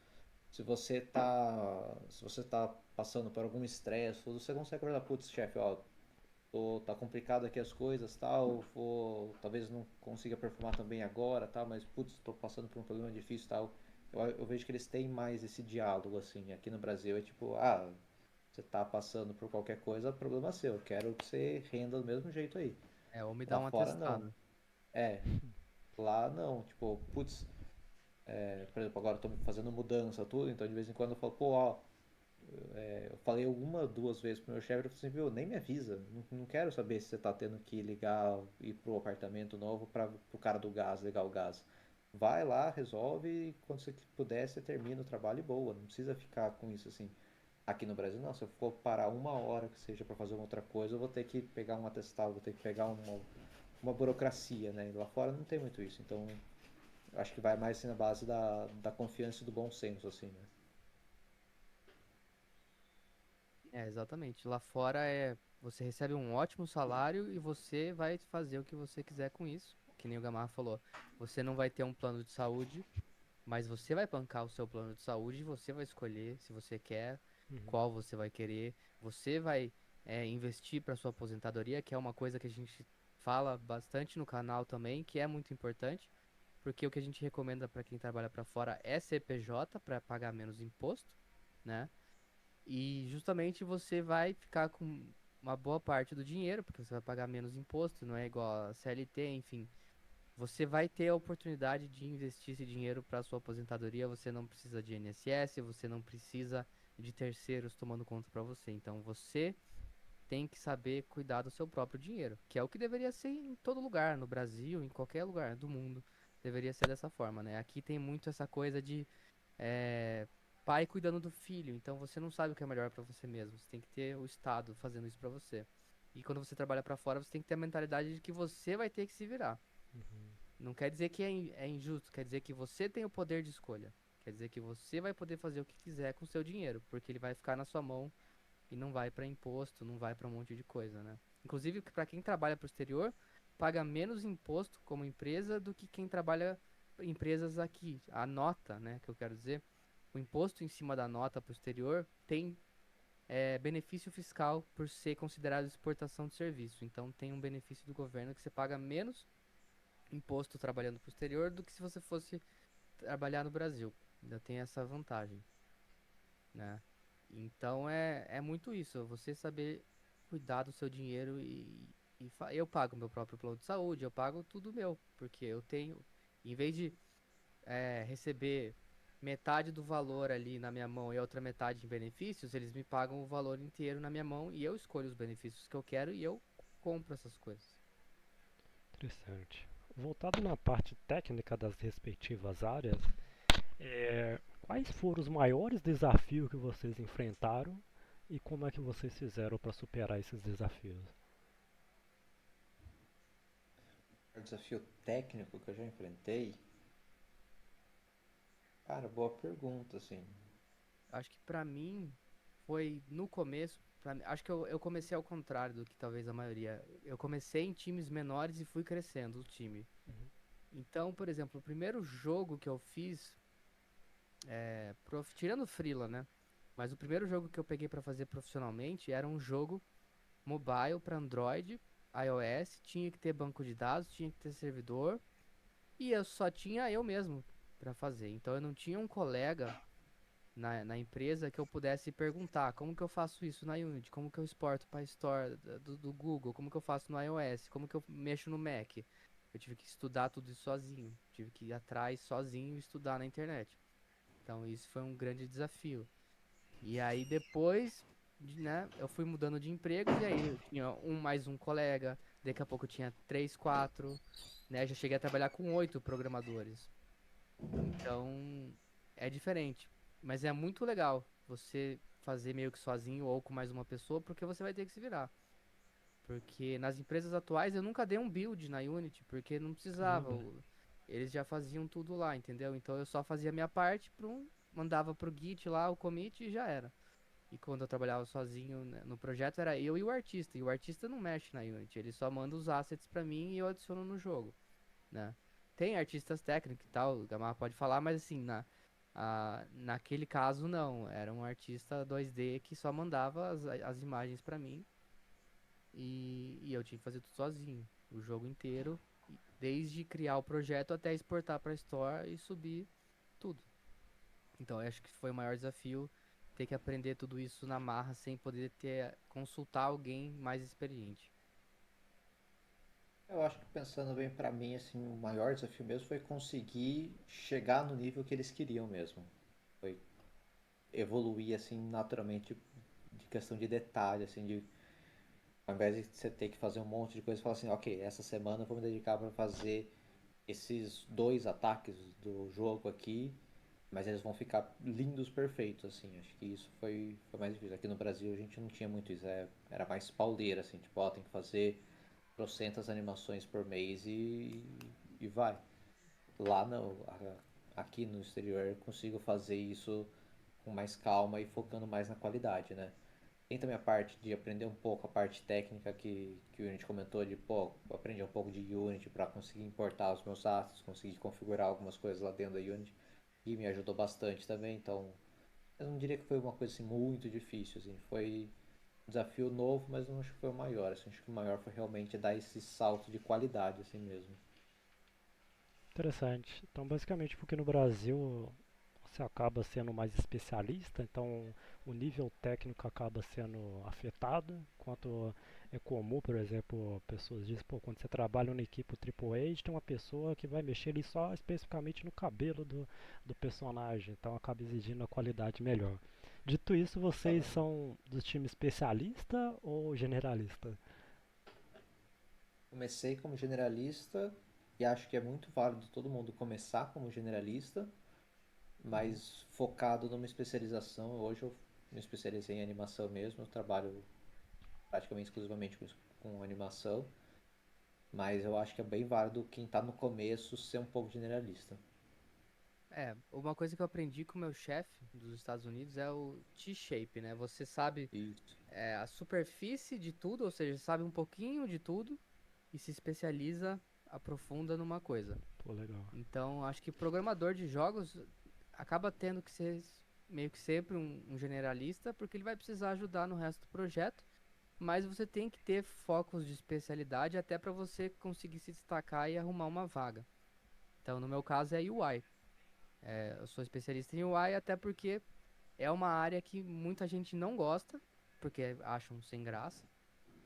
se você tá passando por algum estresse, você consegue falar, putz, chefe, ó, tá complicado aqui as coisas, tal, talvez não consiga performar também agora, tal, mas putz, tô passando por um problema difícil, tal. eu vejo que eles têm mais esse diálogo, assim. Aqui no Brasil é tipo, você tá passando por qualquer coisa, problema seu. Eu quero que você renda do mesmo jeito aí. Ou me dá Lá um fora não. atestado. É, lá não. Tipo, putz, por exemplo, agora eu tô fazendo mudança, tudo, então de vez em quando eu falo, pô, ó, eu falei uma, duas vezes pro meu chefe, ele falou assim, viu, nem me avisa, não quero saber se você tá tendo que ligar, ir pro apartamento novo para pro cara do gás, ligar o gás. Vai lá, resolve e quando você puder, você termina o trabalho e boa, não precisa ficar com isso assim. Aqui no Brasil não, se eu for parar uma hora que seja para fazer uma outra coisa, eu vou ter que pegar um atestado, vou ter que pegar uma burocracia, né? Lá fora não tem muito isso, então acho que vai mais assim, na base da confiança e do bom senso, assim, né? Exatamente. Lá fora você recebe um ótimo salário e você vai fazer o que você quiser com isso. Que nem o Gamarra falou. Você não vai ter um plano de saúde, mas você vai bancar o seu plano de saúde e você vai escolher se você quer, Uhum. qual você vai querer. Você vai investir para sua aposentadoria, que é uma coisa que a gente fala bastante no canal também, que é muito importante, porque o que a gente recomenda para quem trabalha para fora é CPJ para pagar menos imposto, né? E justamente você vai ficar com uma boa parte do dinheiro, porque você vai pagar menos imposto, não é igual a CLT, enfim. Você vai ter a oportunidade de investir esse dinheiro para sua aposentadoria, você não precisa de INSS, você não precisa de terceiros tomando conta para você. Então você tem que saber cuidar do seu próprio dinheiro, que é o que deveria ser em todo lugar, no Brasil, em qualquer lugar do mundo, deveria ser dessa forma, né? Aqui tem muito essa coisa de é, pai cuidando do filho, então você não sabe o que é melhor para você mesmo. Você tem que ter o Estado fazendo isso para você. E quando você trabalha para fora, você tem que ter a mentalidade de que você vai ter que se virar. Não quer dizer que é injusto, quer dizer que você tem o poder de escolha. Quer dizer que você vai poder fazer o que quiser com o seu dinheiro, porque ele vai ficar na sua mão e não vai para imposto, não vai para um monte de coisa, né? Inclusive, para quem trabalha para o exterior, paga menos imposto como empresa do que quem trabalha em empresas aqui. A nota, né, que eu quero dizer, o imposto em cima da nota para o exterior tem benefício fiscal por ser considerado exportação de serviço. Então, tem um benefício do governo que você paga menos imposto trabalhando para o exterior do que se você fosse trabalhar no Brasil. Ainda tem essa vantagem, né? Então é muito isso, você saber cuidar do seu dinheiro eu pago meu próprio plano de saúde, eu pago tudo meu, porque eu tenho, em vez de receber metade do valor ali na minha mão e a outra metade em benefícios, eles me pagam o valor inteiro na minha mão e eu escolho os benefícios que eu quero e eu compro essas coisas. Interessante. Voltado na parte técnica das respectivas áreas, quais foram os maiores desafios que vocês enfrentaram e como é que vocês fizeram para superar esses desafios? O desafio técnico que eu já enfrentei, cara, boa pergunta, assim. Acho que pra mim foi no começo, acho que eu comecei ao contrário do que talvez a maioria. Eu comecei em times menores e fui crescendo o time. Uhum. Então, por exemplo, o primeiro jogo que eu fiz, tirando o Freela, né? Mas o primeiro jogo que eu peguei pra fazer profissionalmente era um jogo mobile para Android, iOS, tinha que ter banco de dados, tinha que ter servidor, e eu só tinha eu mesmo pra fazer. Então eu não tinha um colega na empresa que eu pudesse perguntar como que eu faço isso na Unity, como que eu exporto para a Store do Google, como que eu faço no iOS, como que eu mexo no Mac. Eu tive que estudar tudo isso sozinho, tive que ir atrás sozinho e estudar na internet. Então isso foi um grande desafio. E aí depois, né, eu fui mudando de empregos e aí eu tinha mais um colega, daqui a pouco eu tinha três, quatro, né, já cheguei a trabalhar com 8 programadores. Então, é diferente. Mas é muito legal você fazer meio que sozinho ou com mais uma pessoa, porque você vai ter que se virar. Porque nas empresas atuais eu nunca dei um build na Unity, porque não precisava. Caramba. Eles já faziam tudo lá, entendeu? Então eu só fazia a minha parte, mandava pro Git lá o commit e já era. E quando eu trabalhava sozinho, né, no projeto era eu e o artista. E o artista não mexe na Unity, ele só manda os assets pra mim e eu adiciono no jogo, né? Tem artistas técnicos e tal, o Gamarra pode falar, mas assim, naquele caso não. Era um artista 2D que só mandava as imagens pra mim e eu tinha que fazer tudo sozinho, o jogo inteiro, desde criar o projeto até exportar pra Store e subir tudo. Então, eu acho que foi o maior desafio ter que aprender tudo isso na marra sem poder consultar alguém mais experiente. Eu acho que pensando bem pra mim, assim, o maior desafio mesmo foi conseguir chegar no nível que eles queriam mesmo. Foi evoluir assim naturalmente de questão de detalhe, assim, de ao invés de você ter que fazer um monte de coisa, falar assim, ok, essa semana eu vou me dedicar para fazer esses dois ataques do jogo aqui, mas eles vão ficar lindos, perfeitos, assim. Acho que isso foi mais difícil. Aqui no Brasil a gente não tinha muito isso, era mais pauleira, assim, tipo, ó, tem que fazer trocentas animações por mês e vai. Lá no, aqui no exterior eu consigo fazer isso com mais calma e focando mais na qualidade, né? Tem também a parte de aprender um pouco a parte técnica que o Unity comentou de, pô, aprender um pouco de Unity para conseguir importar os meus assets, conseguir configurar algumas coisas lá dentro da Unity e me ajudou bastante também, então eu não diria que foi uma coisa assim muito difícil, assim, foi um desafio novo, mas não acho que foi o maior, assim, acho que o maior foi realmente dar esse salto de qualidade assim mesmo. Interessante. Então, basicamente, porque no Brasil você acaba sendo mais especialista, então o nível técnico acaba sendo afetado, enquanto é comum, por exemplo, pessoas dizem, pô, quando você trabalha numa equipe AAA, tem uma pessoa que vai mexer ali só especificamente no cabelo do personagem, então acaba exigindo a qualidade melhor. Dito isso, vocês Exatamente. são do time especialista ou generalista? Comecei como generalista e acho que é muito válido todo mundo começar como generalista, Uhum. mas focado numa especialização. Hoje eu me especializei em animação mesmo, eu trabalho praticamente exclusivamente com animação, mas eu acho que é bem válido quem está no começo ser um pouco generalista. Uma coisa que eu aprendi com o meu chefe dos Estados Unidos é o T-shape, né? Você sabe Isso. a superfície de tudo, ou seja, sabe um pouquinho de tudo e se especializa, aprofunda numa coisa. Pô, legal. Então, acho que programador de jogos acaba tendo que ser meio que sempre um generalista, porque ele vai precisar ajudar no resto do projeto, mas você tem que ter focos de especialidade até para você conseguir se destacar e arrumar uma vaga. Então, no meu caso é UI. Eu sou especialista em UI até porque é uma área que muita gente não gosta, porque acham sem graça.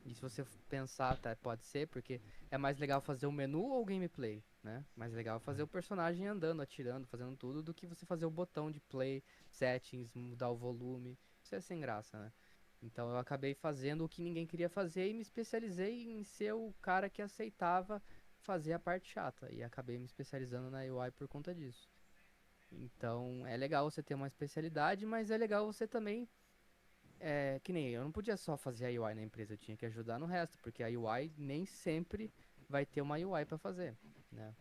E se você pensar, tá, pode ser, porque é mais legal fazer o menu ou o gameplay, né? Mais legal fazer o personagem andando, atirando, fazendo tudo, do que você fazer o botão de play, settings, mudar o volume. Isso é sem graça, né? Então eu acabei fazendo o que ninguém queria fazer e me especializei em ser o cara que aceitava fazer a parte chata. E acabei me especializando na UI por conta disso. Então é legal você ter uma especialidade, mas é legal você também que nem eu não podia só fazer a UI na empresa, eu tinha que ajudar no resto, porque a UI nem sempre vai ter uma UI pra fazer, né?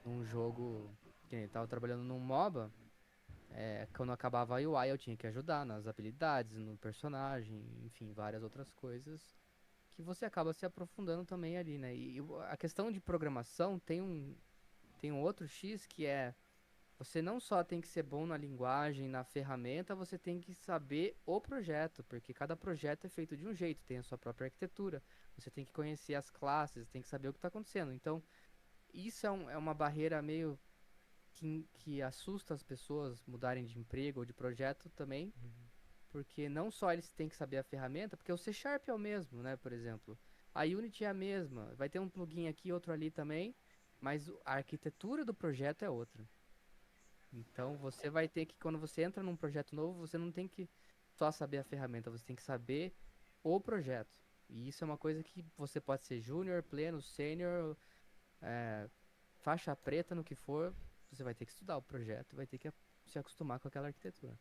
Num jogo, que nem eu tava trabalhando num MOBA, quando acabava a UI eu tinha que ajudar nas habilidades, no personagem, enfim, várias outras coisas que você acaba se aprofundando também ali, né? E a questão de programação tem um outro X que é você não só tem que ser bom na linguagem, na ferramenta, você tem que saber o projeto, porque cada projeto é feito de um jeito, tem a sua própria arquitetura. Você tem que conhecer as classes, tem que saber o que está acontecendo. Então, isso é uma barreira meio que assusta as pessoas mudarem de emprego ou de projeto também, porque não só eles têm que saber a ferramenta, porque o C Sharp é o mesmo, né? Por exemplo, a Unity é a mesma, vai ter um plugin aqui, outro ali também, mas a arquitetura do projeto é outra. Então você vai ter que, quando você entra num projeto novo, você não tem que só saber a ferramenta, você tem que saber o projeto. E isso é uma coisa que você pode ser júnior, pleno, sênior, é, faixa preta no que for, você vai ter que estudar o projeto, vai ter que se acostumar com aquela arquitetura.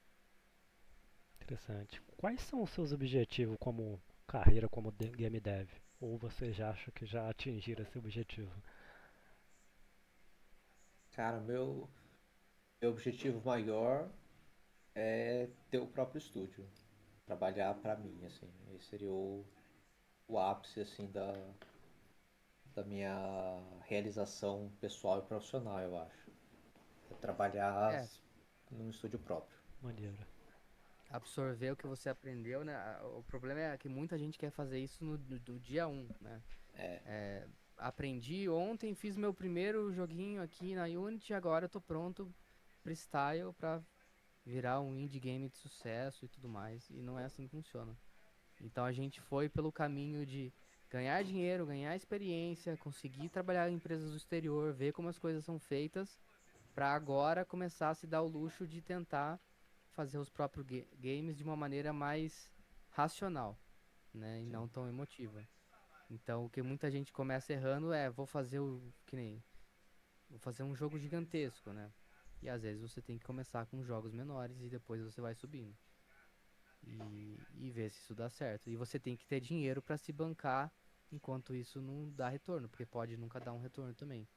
Interessante. Quais são os seus objetivos como carreira como game dev? Ou você já acha que já atingiram esse objetivo? Cara, meu objetivo maior é ter o próprio estúdio, trabalhar pra mim, assim. Esse seria o ápice, assim, da minha realização pessoal e profissional, eu acho. É trabalhar É, num estúdio próprio. Maneiro. absorver o que você aprendeu, né? O problema é que muita gente quer fazer isso do dia um, né? É, É, aprendi ontem, fiz meu primeiro joguinho aqui na Unity, agora eu tô pronto freestyle pra virar um indie game de sucesso e tudo mais. E não é assim que funciona. Então a gente foi pelo caminho de ganhar dinheiro, ganhar experiência, conseguir trabalhar em empresas do exterior, ver como as coisas são feitas, para agora começar a se dar o luxo de tentar fazer os próprios games de uma maneira mais racional, né, e Sim. não tão emotiva. Então o que muita gente começa errando é, vou fazer o que nem, vou fazer um jogo gigantesco, né? E às vezes você tem que começar com jogos menores e depois você vai subindo e ver se isso dá certo. E você tem que ter dinheiro para se bancar enquanto isso não dá retorno, porque pode nunca dar um retorno também.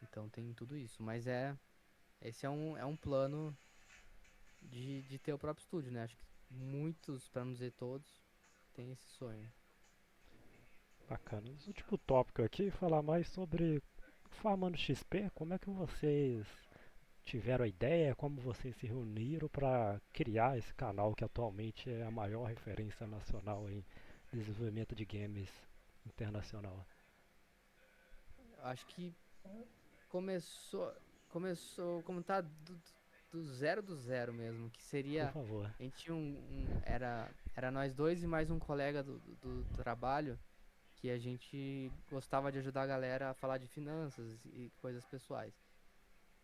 Então tem tudo isso. Mas esse é um plano de ter o próprio estúdio, né? Acho que muitos, para não dizer todos, têm esse sonho. Bacana. O último tópico aqui, falar mais sobre Farmando XP, como é que vocês tiveram a ideia, como vocês se reuniram para criar esse canal que atualmente é a maior referência nacional em desenvolvimento de games internacional. Acho que começou, começou como tá do zero mesmo, que Por seria, favor. a gente tinha era nós dois e mais um colega do trabalho, que a gente gostava de ajudar a galera a falar de finanças e coisas pessoais.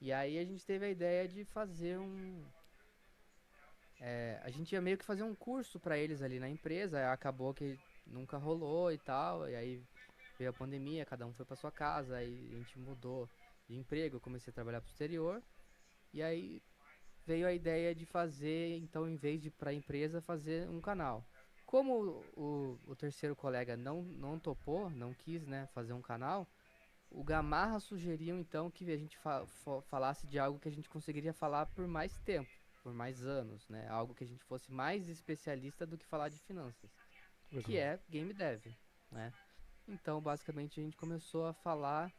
E aí a gente teve a ideia de fazer a gente ia meio que fazer um curso pra eles ali na empresa, aí acabou que nunca rolou e tal, e aí veio a pandemia, cada um foi pra sua casa, aí a gente mudou de emprego, eu comecei a trabalhar pro exterior, e aí veio a ideia de fazer, então, em vez de ir pra empresa, fazer um canal. Como o terceiro colega não topou, não quis, né, fazer um canal, o Gamarra sugeriu então que a gente falasse de algo que a gente conseguiria falar por mais tempo, por mais anos, né? Algo que a gente fosse mais especialista do que falar de finanças, que Legal. é game dev, né? Então, basicamente, a gente começou a falar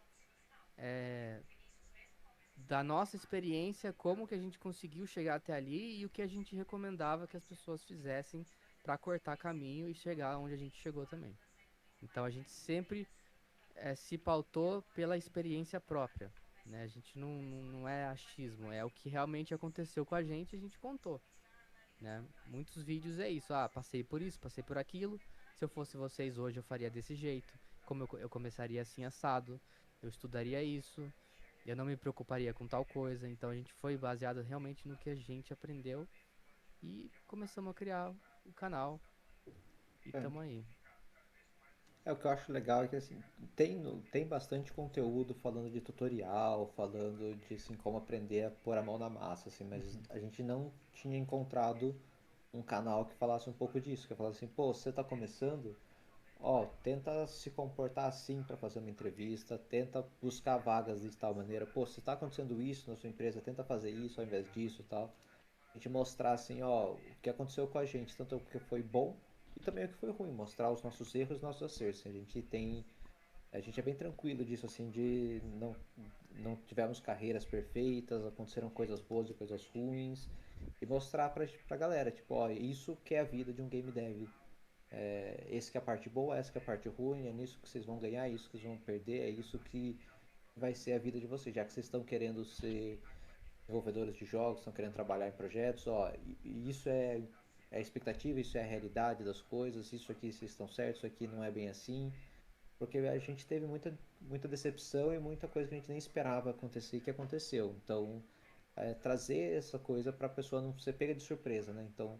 da nossa experiência, como que a gente conseguiu chegar até ali e o que a gente recomendava que as pessoas fizessem para cortar caminho e chegar onde a gente chegou também. Então, a gente sempre se pautou pela experiência própria, né? A gente não é achismo, é o que realmente aconteceu com a gente contou, né? Muitos vídeos é isso, passei por isso, passei por aquilo, se eu fosse vocês hoje eu faria desse jeito, como eu começaria assim assado, eu estudaria isso, eu não me preocuparia com tal coisa, então a gente foi baseado realmente no que a gente aprendeu e começamos a criar o canal e É. tamo aí. O que eu acho legal é que assim, tem bastante conteúdo falando de tutorial, falando de assim, como aprender a pôr a mão na massa, assim, mas Uhum. a gente não tinha encontrado um canal que falasse um pouco disso, que falasse assim, pô, você está começando, ó, tenta se comportar assim para fazer uma entrevista, tenta buscar vagas de tal maneira, pô, se está acontecendo isso na sua empresa, tenta fazer isso ao invés disso, e tal. A gente mostrar assim, ó, o que aconteceu com a gente, tanto o que foi bom e também o que foi ruim, mostrar os nossos erros e os nossos acertos. A gente é bem tranquilo disso assim, de não tivemos carreiras perfeitas, aconteceram coisas boas e coisas ruins e mostrar pra galera, tipo, ó, isso que é a vida de um game dev. Esse que é a parte boa, essa que é a parte ruim, é nisso que vocês vão ganhar, é isso que vocês vão perder, é isso que vai ser a vida de vocês, já que vocês estão querendo ser desenvolvedores de jogos, estão querendo trabalhar em projetos, ó, e isso é a expectativa, isso é a realidade das coisas, isso aqui vocês estão certos, isso aqui não é bem assim, porque a gente teve muita decepção e muita coisa que a gente nem esperava acontecer que aconteceu. Então, trazer essa coisa para a pessoa não ser pega de surpresa, né? Então,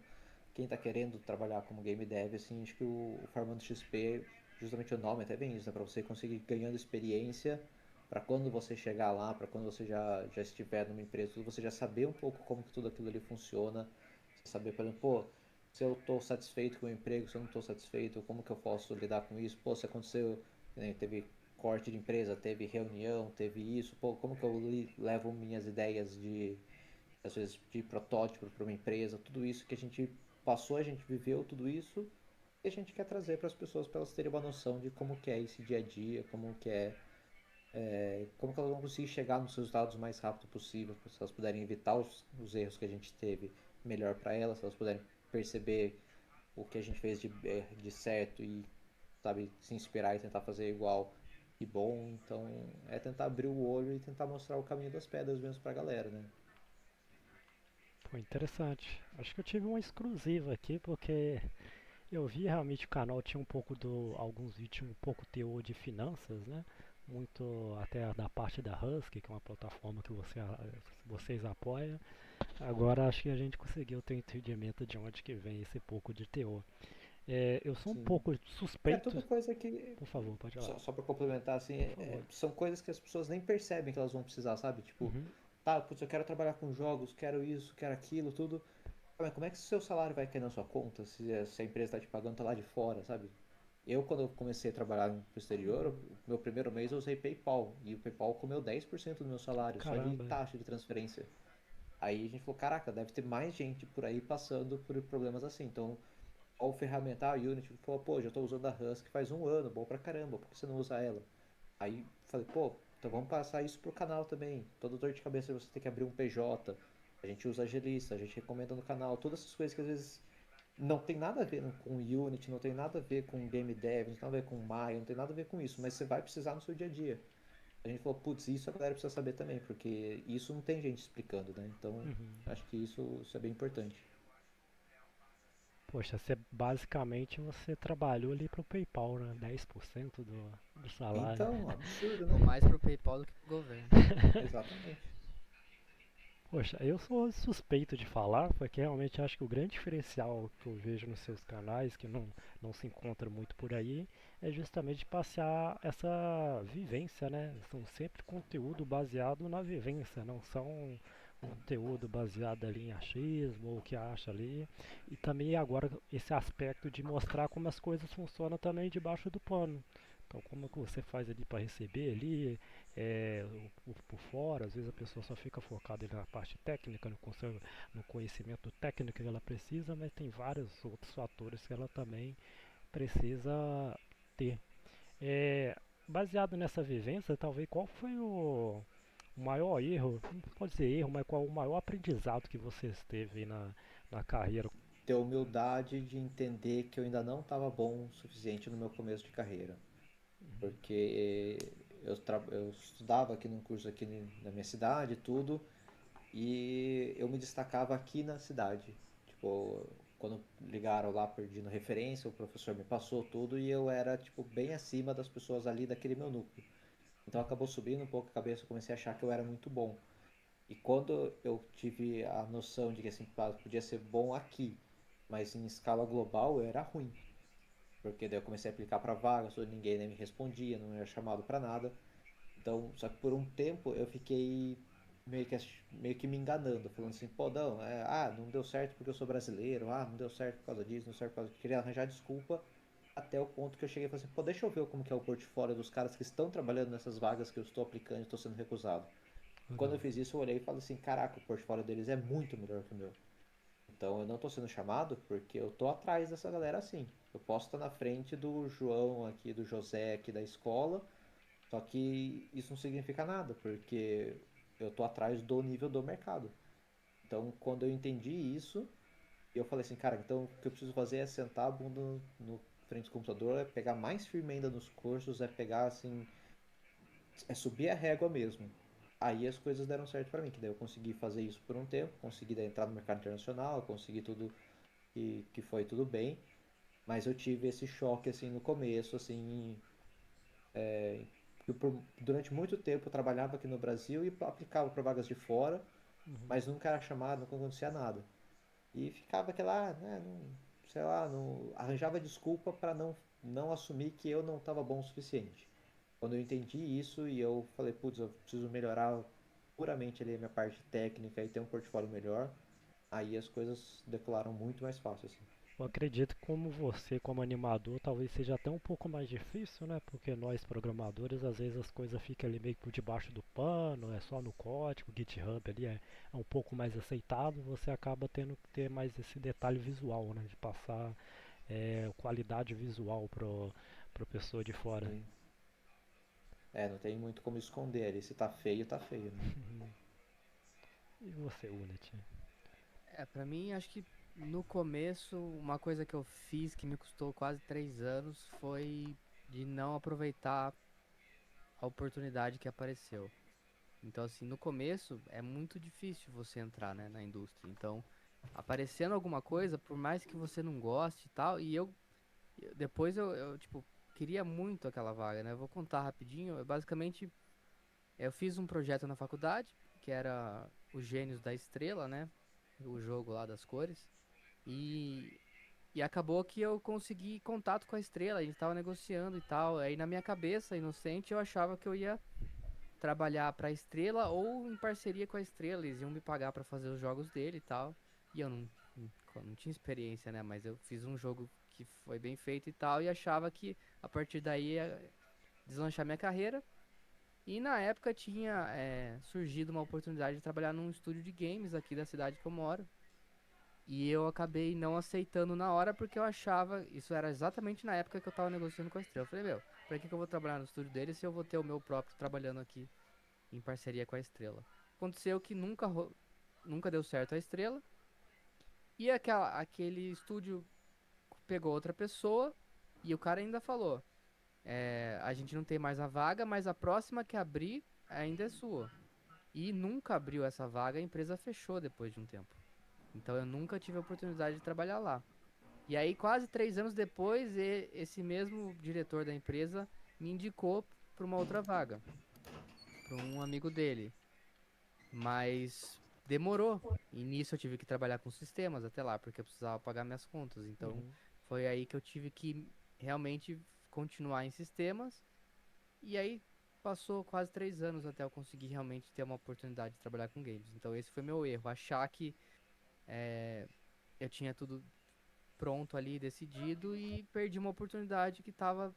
quem está querendo trabalhar como game dev, assim, acho que o Farmando XP, justamente o nome até bem isso, né? Para você conseguir ganhando experiência, para quando você chegar lá, para quando você já estiver numa empresa, você já saber um pouco como que tudo aquilo ali funciona, você saber, por exemplo, pô, se eu estou satisfeito com o emprego, se eu não estou satisfeito, como que eu posso lidar com isso? Pô, se aconteceu, né, teve corte de empresa, teve reunião, teve isso, pô, como que eu levo minhas ideias de às vezes de protótipo para uma empresa, tudo isso que a gente passou, a gente viveu tudo isso e a gente quer trazer para as pessoas para elas terem uma noção de como que é esse dia a dia, como que elas vão conseguir chegar nos resultados o mais rápido possível, se elas puderem evitar os erros que a gente teve, melhor para elas, se elas puderem perceber o que a gente fez de certo e sabe se inspirar e tentar fazer igual e bom, então é tentar abrir o olho e tentar mostrar o caminho das pedras mesmo para a galera, né? Foi interessante. Acho que eu tive uma exclusiva aqui porque eu vi realmente o canal tinha um pouco alguns vídeos tinham um pouco teor de finanças, né? Muito até da parte da Husky, que é uma plataforma que vocês apoiam. Agora acho que a gente conseguiu ter entendimento de onde que vem esse pouco de teor. Eu sou um Sim. pouco É suspeito. tudo coisa que, Por favor, pode falar. só para complementar, assim, Por favor. são coisas que as pessoas nem percebem que elas vão precisar, sabe? Tipo, Uhum. tá, putz, eu quero trabalhar com jogos, quero isso, quero aquilo, tudo. Ah, mas como é que o seu salário vai cair na sua conta se a empresa está te pagando tá lá de fora, sabe? Eu, quando eu comecei a trabalhar no exterior, o meu primeiro mês eu usei PayPal. E o PayPal comeu 10% do meu salário, só de Caramba. taxa de transferência. Aí a gente falou, caraca, deve ter mais gente por aí passando por problemas assim. Então, ó, o ferramental, o Unity, falou, pô, já estou usando a Husky faz um ano, bom pra caramba, por que você não usa ela? Aí falei, pô, então vamos passar isso pro canal também. Toda dor de cabeça você tem que abrir um PJ. A gente usa a Glista, a gente recomenda no canal. Todas essas coisas que às vezes não tem nada a ver com Unity, não tem nada a ver com Game Dev, não tem nada a ver com Maya, não tem nada a ver com isso, mas você vai precisar no seu dia a dia. A gente falou, putz, isso a galera precisa saber também, porque isso não tem gente explicando, né? Então, Uhum. acho que isso é bem importante. Poxa, basicamente você trabalhou ali pro PayPal, né? 10% do salário. Então, absurdo, Ou né? mais pro PayPal do que pro governo. Exatamente. Poxa, eu sou suspeito de falar, porque realmente acho que o grande diferencial que eu vejo nos seus canais, que não se encontra muito por aí, é justamente passear essa vivência, né? São sempre conteúdo baseado na vivência, não são conteúdo baseado ali em achismo ou o que acha ali. E também agora esse aspecto de mostrar como as coisas funcionam também debaixo do pano. Então, como que você faz ali para receber ali, por fora, às vezes a pessoa só fica focada na parte técnica, no conhecimento técnico que ela precisa, mas tem vários outros fatores que ela também precisa ter. É, baseado nessa vivência, talvez qual foi o maior erro, não pode dizer erro, mas qual o maior aprendizado que você teve na carreira? Ter humildade de entender que eu ainda não estava bom o suficiente no meu começo de carreira. Porque eu estudava aqui num curso aqui na minha cidade, tudo, e eu me destacava aqui na cidade. Tipo, quando ligaram lá pedindo referência, o professor me passou tudo e eu era, tipo, bem acima das pessoas ali daquele meu núcleo. Então acabou subindo um pouco a cabeça, eu comecei a achar que eu era muito bom. E quando eu tive a noção de que assim, podia ser bom aqui, mas em escala global eu era ruim. Porque daí eu comecei a aplicar para vagas, ninguém nem me respondia, não era chamado para nada. Então, só que por um tempo eu fiquei meio que me enganando, falando assim, pô, não, não deu certo porque eu sou brasileiro, não deu certo por causa disso, não deu certo por causa disso. Queria arranjar desculpa até o ponto que eu cheguei e falei assim, pô, deixa eu ver como que é o portfólio dos caras que estão trabalhando nessas vagas que eu estou aplicando e estou sendo recusado. E quando eu Legal. fiz isso, eu olhei e falei assim, caraca, o portfólio deles é muito melhor que o meu. Então eu não estou sendo chamado porque eu estou atrás dessa galera assim. Eu posso estar na frente do João aqui, do José aqui da escola, só que isso não significa nada, porque eu estou atrás do nível do mercado. Então quando eu entendi isso, eu falei assim, cara, então o que eu preciso fazer é sentar a bunda no frente do computador, é pegar mais firme ainda nos cursos, é pegar assim, é subir a régua mesmo. Aí as coisas deram certo para mim, que daí eu consegui fazer isso por um tempo, consegui daí entrar no mercado internacional, consegui tudo que foi tudo bem, mas eu tive esse choque assim no começo, assim, durante muito tempo eu trabalhava aqui no Brasil e aplicava para vagas de fora, Uhum. mas nunca era chamado, nunca acontecia nada. E ficava aquela, né, não, sei lá, não, arranjava desculpa para não assumir que eu não estava bom o suficiente. Quando eu entendi isso e eu falei, putz, eu preciso melhorar puramente ali a minha parte técnica e ter um portfólio melhor, aí as coisas decolaram muito mais fácil, assim. Eu acredito que como você, como animador, talvez seja até um pouco mais difícil, né? Porque nós programadores, às vezes as coisas ficam ali meio por debaixo do pano, é só no código, GitHub ali é um pouco mais aceitável, você acaba tendo que ter mais esse detalhe visual, né? De passar qualidade visual pro pessoa de fora. Sim. É, não tem muito como esconder ali. Se tá feio, né? E você, Unity? Pra mim, acho que no começo, uma coisa que eu fiz que me custou quase 3 anos foi de não aproveitar a oportunidade que apareceu. Então, assim, no começo é muito difícil você entrar, né, na indústria. Então, aparecendo alguma coisa, por mais que você não goste e tal, depois eu, tipo, queria muito aquela vaga, né? Eu vou contar rapidinho. Basicamente, eu fiz um projeto na faculdade, que era os Gênios da Estrela, né? O jogo lá das cores. E, e acabou que eu consegui contato com a Estrela, a gente tava negociando e tal. Aí na minha cabeça, inocente, eu achava que eu ia trabalhar pra Estrela ou em parceria com a Estrela. Eles iam me pagar pra fazer os jogos dele e tal. E eu não tinha experiência, né? Mas eu fiz um jogo que foi bem feito e tal. E achava que a partir daí ia deslanchar minha carreira. E na época tinha surgido uma oportunidade de trabalhar num estúdio de games aqui da cidade que eu moro. E eu acabei não aceitando na hora porque eu achava, isso era exatamente na época que eu tava negociando com a Estrela. Eu falei, meu, pra que eu vou trabalhar no estúdio dele se eu vou ter o meu próprio trabalhando aqui em parceria com a Estrela? Aconteceu que nunca deu certo a Estrela. E aquele estúdio pegou outra pessoa e o cara ainda falou: a gente não tem mais a vaga, mas a próxima que abrir ainda é sua. E nunca abriu essa vaga, a empresa fechou depois de um tempo. Então eu nunca tive a oportunidade de trabalhar lá. E aí, quase 3 anos depois, esse mesmo diretor da empresa me indicou para uma outra vaga, para um amigo dele. Mas demorou. E nisso eu tive que trabalhar com sistemas até lá, porque eu precisava pagar minhas contas. Então Uhum. foi aí que eu tive que realmente continuar em sistemas. E aí passou quase 3 anos até eu conseguir realmente ter uma oportunidade de trabalhar com games. Então esse foi meu erro, achar que eu tinha tudo pronto ali, decidido, e perdi uma oportunidade que estava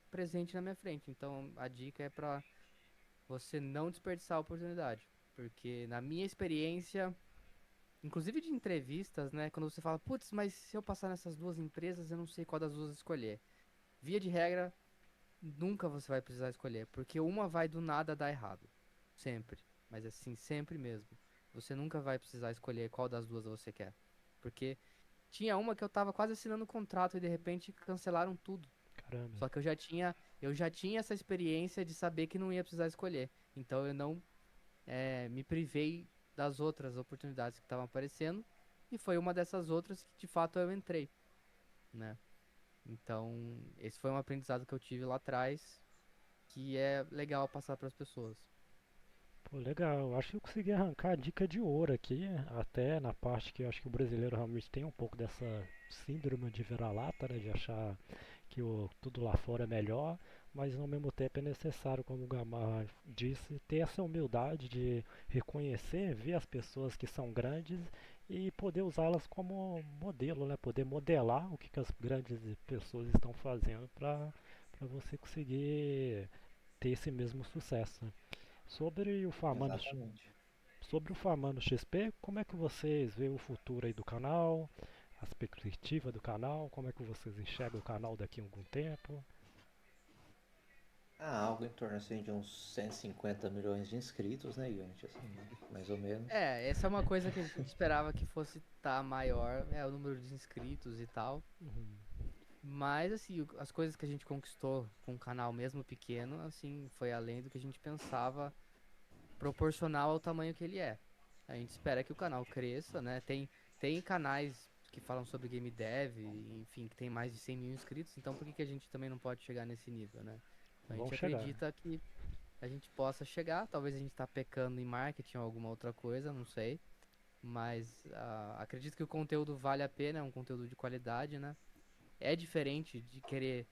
presente na minha frente. Então a dica é para você não desperdiçar a oportunidade. Porque na minha experiência, inclusive de entrevistas, né? Quando você fala, putz, mas se eu passar nessas duas empresas, eu não sei qual das duas escolher. Via de regra, nunca você vai precisar escolher, porque uma vai do nada dar errado. Sempre. Mas assim, sempre mesmo. Você nunca vai precisar escolher qual das duas você quer. Porque tinha uma que eu tava quase assinando o contrato e de repente cancelaram tudo. Caramba. Só que eu já tinha essa experiência de saber que não ia precisar escolher. Então eu não me privei das outras oportunidades que estavam aparecendo. E foi uma dessas outras que de fato eu entrei, né? Então, esse foi um aprendizado que eu tive lá atrás, que é legal passar para as pessoas. Pô, legal. Eu acho que eu consegui arrancar a dica de ouro aqui, até na parte que eu acho que o brasileiro realmente tem um pouco dessa síndrome de vira-lata, né, de achar que tudo lá fora é melhor, mas ao mesmo tempo é necessário, como o Gamarra disse, ter essa humildade de reconhecer, ver as pessoas que são grandes e poder usá-las como modelo, né, poder modelar o que as grandes pessoas estão fazendo para você conseguir ter esse mesmo sucesso, né? Sobre o Famano, Exatamente. sobre o Famano XP, como é que vocês veem o futuro aí do canal, as perspectivas do canal, como é que vocês enxergam o canal daqui a algum tempo? Algo em torno assim de uns 150 milhões de inscritos, né, Gigante? Assim, né? Mais ou menos. Essa é uma coisa que a gente esperava que fosse estar maior, o número de inscritos e tal. Uhum. Mas, assim, as coisas que a gente conquistou com o canal mesmo pequeno, assim, foi além do que a gente pensava, proporcional ao tamanho que ele é. A gente espera que o canal cresça, né? Tem canais que falam sobre game dev, enfim, que tem mais de 100 mil inscritos, então por que que a gente também não pode chegar nesse nível, né? Então a Vão gente chegar. acredita que a gente possa chegar, talvez a gente tá pecando em marketing ou alguma outra coisa, não sei. Mas acredito que o conteúdo vale a pena, é um conteúdo de qualidade, né? É diferente de querer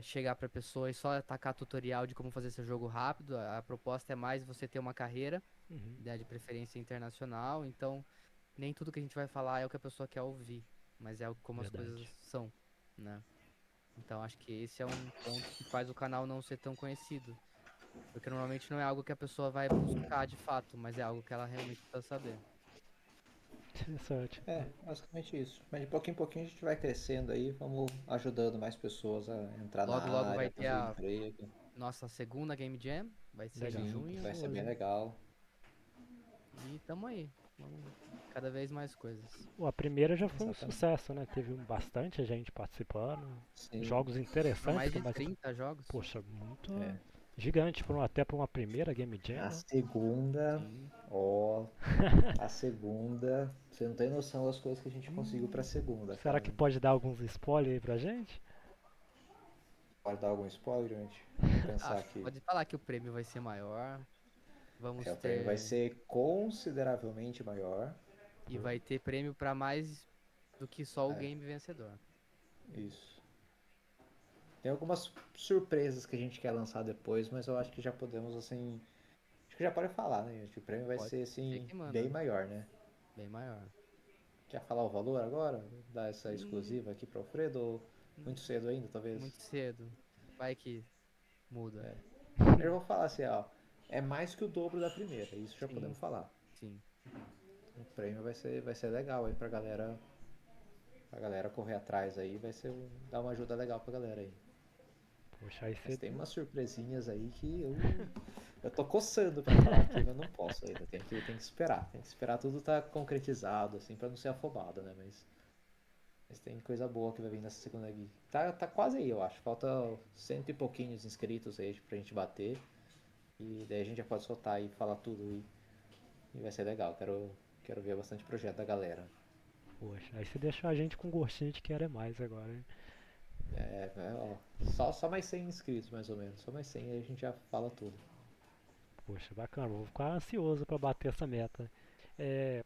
chegar pra pessoa e só atacar tutorial de como fazer seu jogo rápido. A proposta é mais você ter uma carreira, Uhum. né, de preferência internacional. Então, nem tudo que a gente vai falar é o que a pessoa quer ouvir, mas é como as coisas Verdade. são, né? Então, acho que esse é um ponto que faz o canal não ser tão conhecido. Porque normalmente não é algo que a pessoa vai buscar de fato, mas é algo que ela realmente precisa saber. Interessante. Basicamente isso. Mas de pouquinho em pouquinho a gente vai crescendo aí, vamos ajudando mais pessoas a entrar na Logo, logo vai área, ter conseguir a emprego. nossa segunda Game Jam, vai ser em Legal. Sim, junho. vai ser bem Pô, legal. E tamo aí. Vamos cada vez mais coisas. pô, a primeira já foi um Exatamente. sucesso, né? Teve bastante gente participando, Sim, jogos Foram interessantes, mais que de mais, 30 jogos. poxa, muito. é. Gigante, até pra uma primeira Game Jam, A né? segunda, Sim. ó, a segunda, você não tem noção das coisas que a gente conseguiu pra segunda, Será que cara. pode dar alguns spoilers aí pra gente? Pode dar algum spoiler, gente? Vamos Ah, pensar aqui. pode falar que o prêmio vai ser maior. Vamos O prêmio vai ter. ser consideravelmente maior. E vai ter prêmio pra mais do que só o É, game vencedor. isso. Tem algumas surpresas que a gente quer lançar depois, mas eu acho que já podemos, assim. Acho que já pode falar, né, gente? O prêmio vai Pode ser, ser assim, que manda, bem né? maior, né? Bem maior. Quer falar o valor agora? Dar essa Hum, exclusiva aqui para Alfredo? Ou hum, muito cedo ainda, talvez? muito cedo. Vai que muda. É. Eu vou falar assim, ó. É mais que o dobro da primeira, isso já Sim, podemos falar. sim. O prêmio vai ser legal aí pra galera correr atrás aí, dar uma ajuda legal pra galera aí. Poxa, aí Mas você. tem umas surpresinhas aí que eu tô coçando pra falar aqui, mas não posso ainda. Tem que esperar. Tem que esperar tudo tá concretizado, assim, pra não ser afobado, né? Mas tem coisa boa que vai vir nessa segunda guia. Tá quase aí, eu acho. Falta cento e pouquinhos inscritos aí pra gente bater. E daí a gente já pode soltar aí e falar tudo e vai ser legal. Quero ver bastante projeto da galera. Poxa, aí você deixou a gente com gostinho de querer mais agora, hein? Ó, só mais 100 inscritos, mais ou menos. Só mais 100 aí a gente já fala tudo. Poxa, bacana, vou ficar ansioso pra bater essa meta.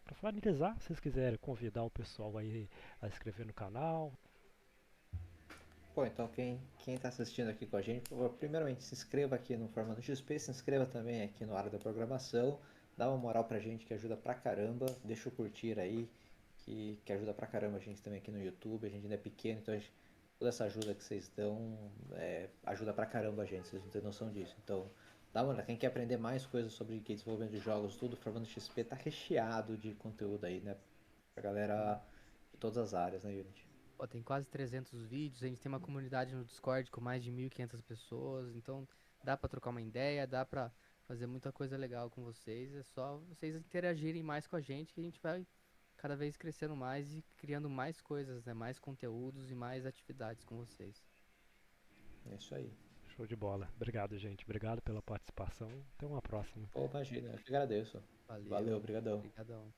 Pra finalizar, se vocês quiserem convidar o pessoal aí a inscrever no canal. Pô, então quem tá assistindo aqui com a gente, por favor, primeiramente se inscreva aqui no Formando XP, se inscreva também aqui no Área da Programação, dá uma moral pra gente que ajuda pra caramba, deixa o curtir aí, que ajuda pra caramba a gente também aqui no YouTube, a gente ainda é pequeno, então toda essa ajuda que vocês dão ajuda pra caramba a gente, vocês não têm noção disso. Então, dá uma olhada, quem quer aprender mais coisas sobre desenvolvimento de jogos, tudo, Formando XP tá recheado de conteúdo aí, né, pra galera de todas as áreas, né, Unity? Pô, tem quase 300 vídeos, a gente tem uma comunidade no Discord com mais de 1.500 pessoas, então dá pra trocar uma ideia, dá pra fazer muita coisa legal com vocês, é só vocês interagirem mais com a gente que a gente vai cada vez crescendo mais e criando mais coisas, né? Mais conteúdos e mais atividades com vocês. É isso aí. Show de bola. Obrigado, gente. Obrigado pela participação. Até uma próxima. Pô, imagina, eu que agradeço. Valeu, Valeu, obrigadão. obrigadão.